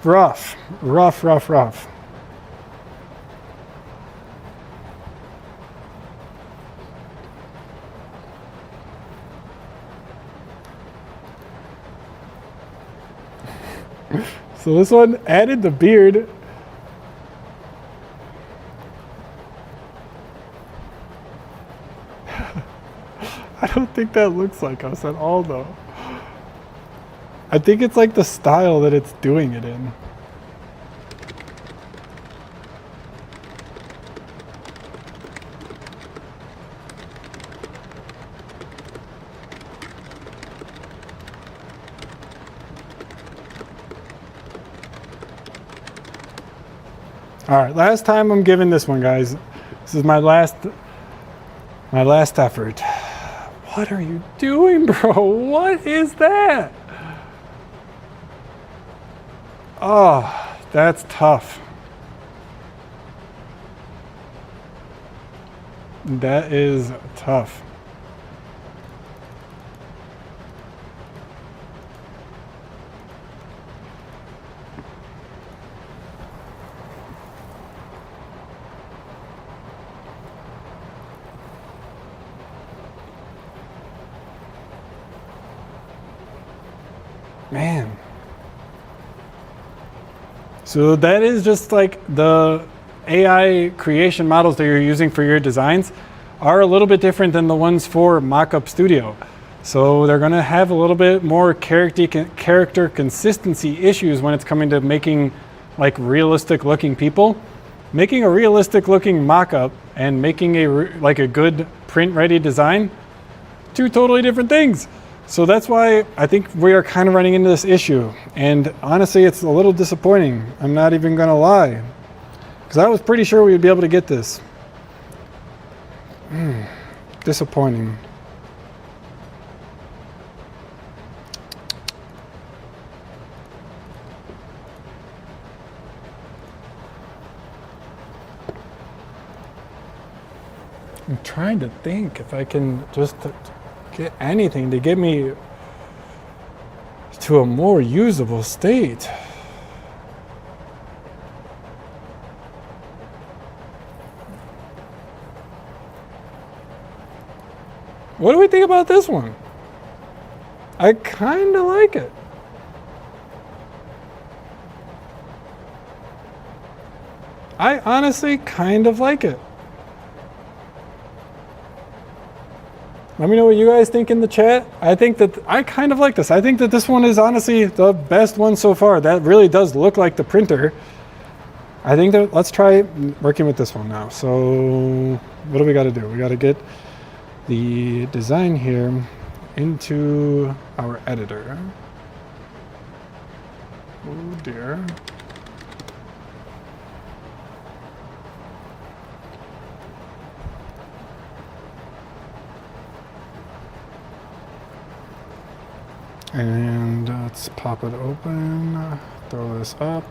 [SPEAKER 1] Rough. So this one added the beard. I don't think that looks like us at all, though. I think it's like the style that it's doing it in. All right, last time I'm giving this one, guys. This is my last effort. What are you doing, bro? What is that? Oh, that's tough. That is tough. Man. So that is just like the AI creation models that you're using for your designs are a little bit different than the ones for Mockup Studio. So they're going to have a little bit more character consistency issues when it's coming to making like realistic looking people. Making a realistic looking mockup and making a good print ready design, two totally different things. So that's why I think we are kind of running into this issue. And honestly, it's a little disappointing. I'm not even going to lie. Because I was pretty sure we would be able to get this. Disappointing. I'm trying to think if I can just get anything to get me to a more usable state. What do we think about this one? I kind of like it. I honestly kind of like it. Let me know what you guys think in the chat. I think that I kind of like this. I think that this one is honestly the best one so far. That really does look like the printer. I think that let's try working with this one now. So what do we got to do? We got to get the design here into our editor. Oh dear. And let's pop it open, throw this up,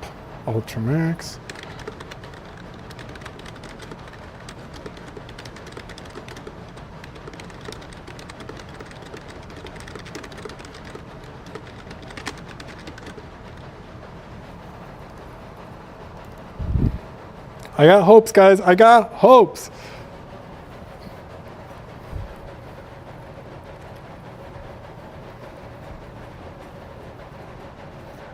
[SPEAKER 1] Ultra Max. I got hopes, guys. I got hopes.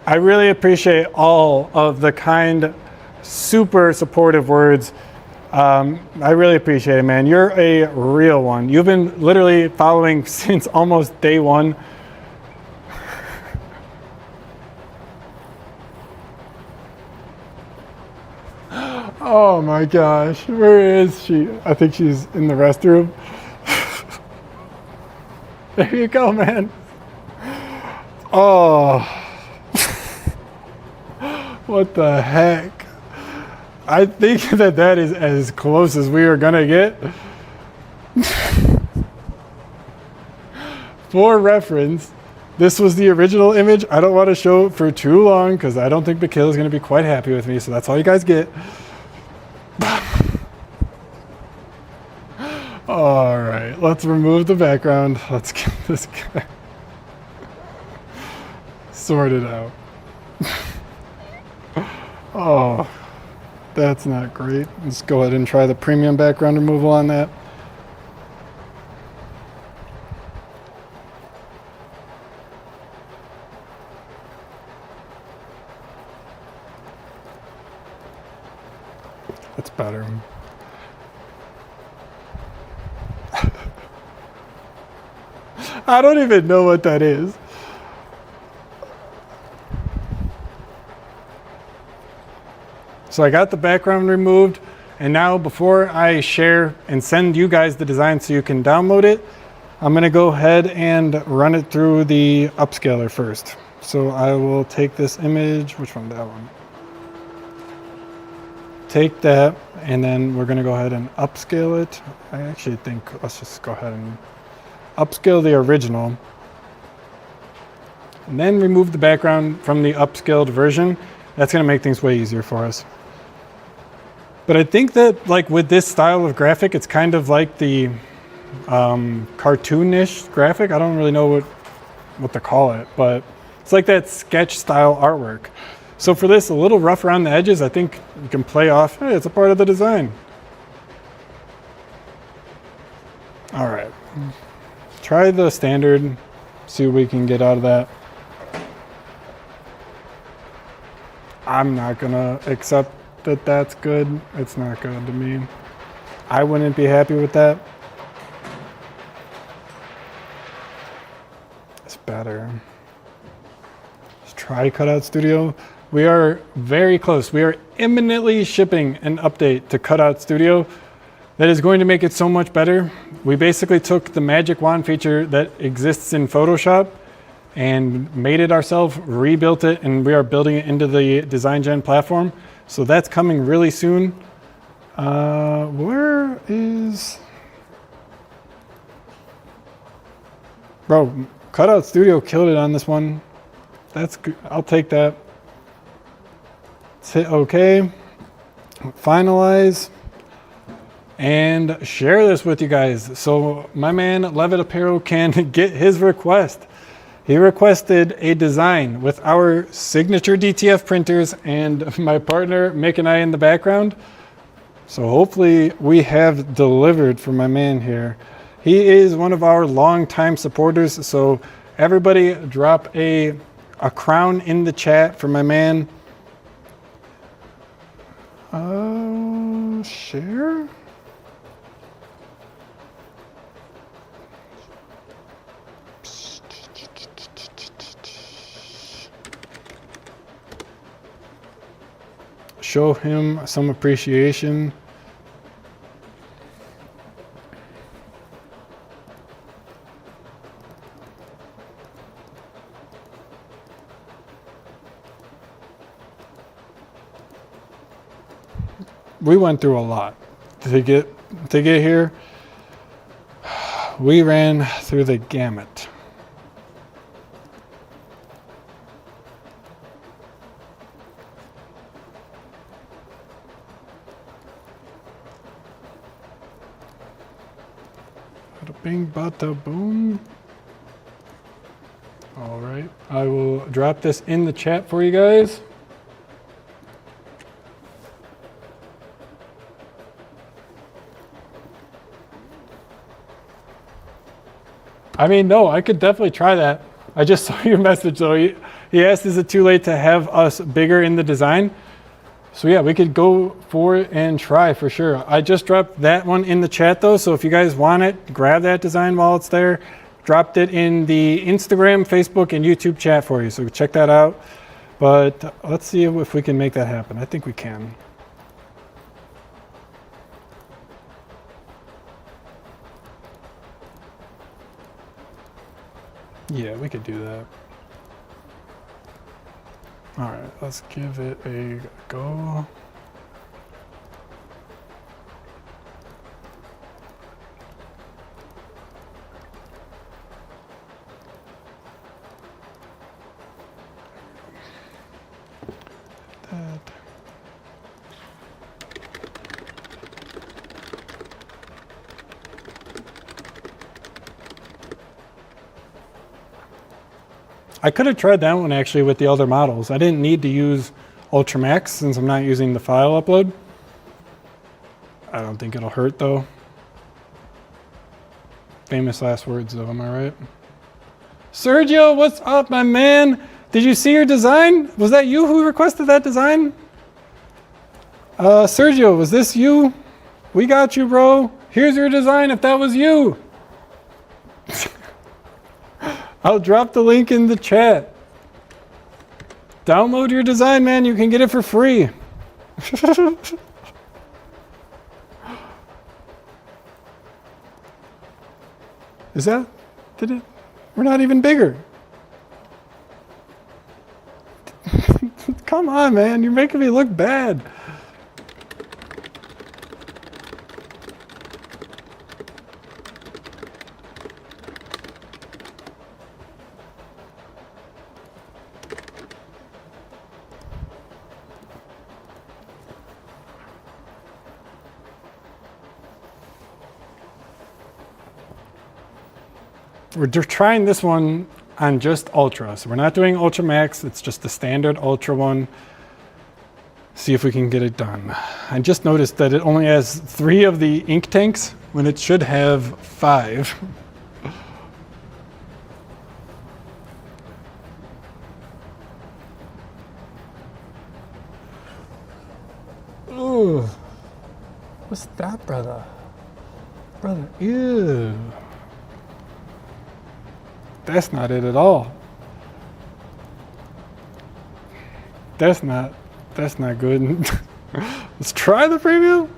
[SPEAKER 1] I really appreciate all of the kind, super supportive words. I really appreciate it, man. You're a real one. You've been literally following since almost day one. Oh my gosh, where is she? I think she's in the restroom. There you go, man. Oh. What the heck? I think that is as close as we are gonna get. For reference, this was the original image. I don't want to show it for too long because I don't think Mikhail is gonna be quite happy with me, so that's all you guys get. All right, let's remove the background. Let's get this guy sorted out. Oh, that's not great. Let's go ahead and try the premium background removal on that. That's better. I don't even know what that is. So I got the background removed, and now before I share and send you guys the design so you can download it, I'm gonna go ahead and run it through the upscaler first. So I will take this image, which one, that one? Take that, and then we're gonna go ahead and upscale it. I actually think, let's just go ahead and upscale the original. And then remove the background from the upscaled version. That's gonna make things way easier for us. But I think that like with this style of graphic, it's kind of like the cartoonish graphic. I don't really know what to call it, but it's like that sketch style artwork. So for this, a little rough around the edges, I think you can play off, hey, it's a part of the design. All right, try the standard, see what we can get out of that. I'm not gonna accept that that's good. It's not good to me. I wouldn't be happy with that. It's better. Let's try Cutout Studio. We are very close. We are imminently shipping an update to Cutout Studio that is going to make it so much better. We basically took the magic wand feature that exists in Photoshop and made it ourselves, rebuilt it, and we are building it into the DesignGen platform. So that's coming really soon. Where is... Bro, Cutout Studio killed it on this one. That's good. I'll take that. Let's hit OK. Finalize. And share this with you guys. So my man, Levitt Apparel, can get his request. He requested a design with our signature DTF printers and my partner, Mick, and I in the background. So hopefully we have delivered for my man here. He is one of our longtime supporters. So everybody drop a crown in the chat for my man. Share? Show him some appreciation. We went through a lot to get here. We ran through the gamut. Bada bing, bada boom. All right, I will drop this in the chat for you guys. I mean, no, I could definitely try that. I just saw your message though. He asked, is it too late to have us bigger in the design? So yeah, we could go for it and try for sure. I just dropped that one in the chat though. So if you guys want it, grab that design while it's there. Dropped it in the Instagram, Facebook, and YouTube chat for you. So check that out. But let's see if we can make that happen. I think we can. Yeah, we could do that. All right, let's give it a go. That. I could have tried that one actually with the other models. I didn't need to use Ultramax since I'm not using the file upload. I don't think it'll hurt though. Famous last words though, am I right? Sergio, what's up, my man? Did you see your design? Was that you who requested that design? Sergio, was this you? We got you, bro. Here's your design if that was you. I'll drop the link in the chat. Download your design, man. You can get it for free. Is that? Did it? We're not even bigger. Come on, man. You're making me look bad. we're trying this one on just Ultra. So we're not doing Ultra Max, it's just the standard Ultra one. See if we can get it done. I just noticed that it only has 3 of the ink tanks when it should have 5. Ooh, what's that, brother? Brother, ew. That's not it at all. That's not good. Let's try the preview.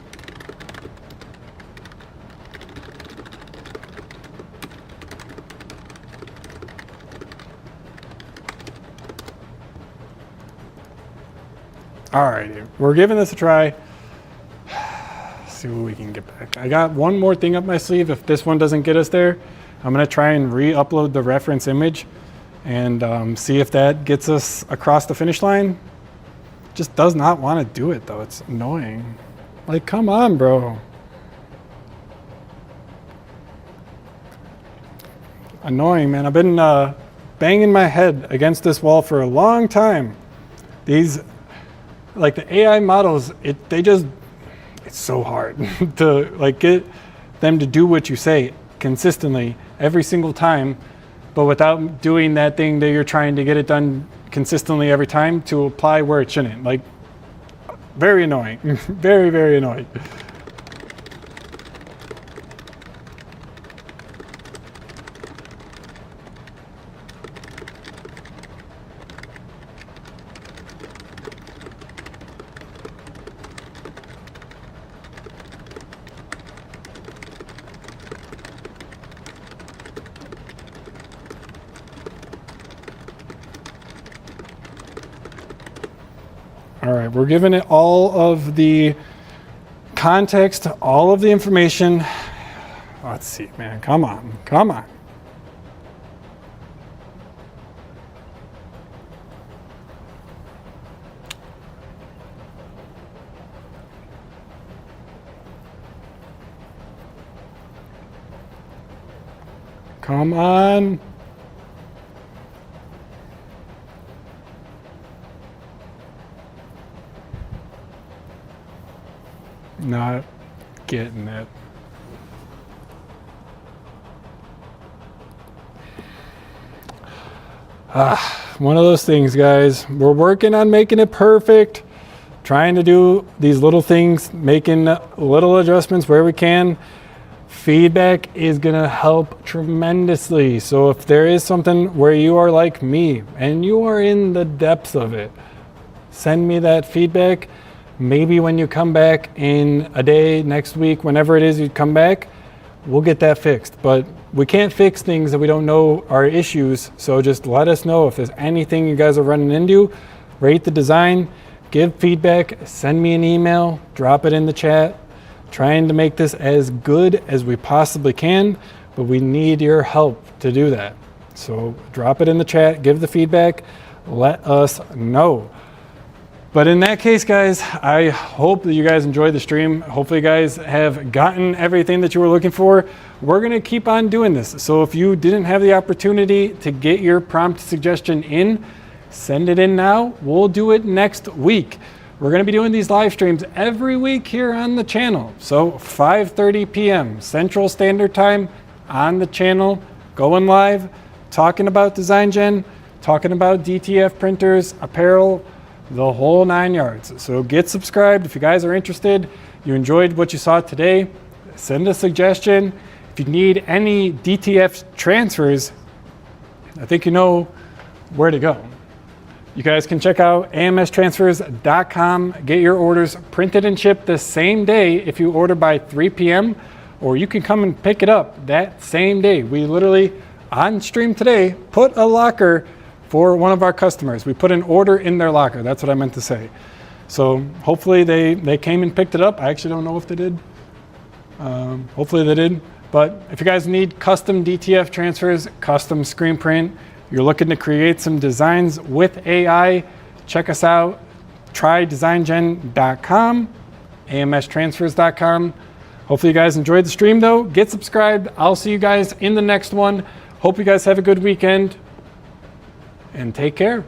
[SPEAKER 1] Alrighty, we're giving this a try. See what we can get back. I got one more thing up my sleeve. If this one doesn't get us there, I'm gonna try and re-upload the reference image and see if that gets us across the finish line. Just does not want to do it though. It's annoying. Like, come on, bro. Annoying, man. I've been banging my head against this wall for a long time. These, like the AI models, it's so hard to like get them to do what you say consistently every single time, but without doing that thing that you're trying to get it done consistently every time to apply where it shouldn't. Like, very annoying. Very, very annoying. All right, we're giving it all of the context, all of the information. Let's see, man, come on, come on. Come on. Not getting it. One of those things, guys. We're working on making it perfect, trying to do these little things, making little adjustments where we can. Feedback is gonna help tremendously. So if there is something where you are like me and you are in the depths of it, send me that feedback. Maybe when you come back in a day, next week, whenever it is you come back, we'll get that fixed. But we can't fix things that we don't know are issues. So just let us know if there's anything you guys are running into. Rate the design, give feedback, send me an email, drop it in the chat. Trying to make this as good as we possibly can, but we need your help to do that. So drop it in the chat, give the feedback, let us know. But in that case, guys, I hope that you guys enjoyed the stream. Hopefully you guys have gotten everything that you were looking for. We're gonna keep on doing this. So if you didn't have the opportunity to get your prompt suggestion in, send it in now. We'll do it next week. We're gonna be doing these live streams every week here on the channel. So 5:30 p.m. Central Standard Time on the channel, going live, talking about DesignGen, talking about DTF printers, apparel, the whole 9 yards. So get subscribed if you guys are interested. You enjoyed what you saw today, send a suggestion. If you need any DTF transfers, I think you know where to go. You guys can check out amstransfers.com, get your orders printed and shipped the same day if you order by 3 p.m. or you can come and pick it up that same day. We literally, on stream today, put a locker for one of our customers. We put an order in their locker. That's what I meant to say. So hopefully they came and picked it up. I actually don't know if they did. Hopefully they did. But if you guys need custom DTF transfers, custom screen print, you're looking to create some designs with AI, check us out. Try DesignGen.com, amstransfers.com. Hopefully you guys enjoyed the stream though. Get subscribed. I'll see you guys in the next one. Hope you guys have a good weekend and take care.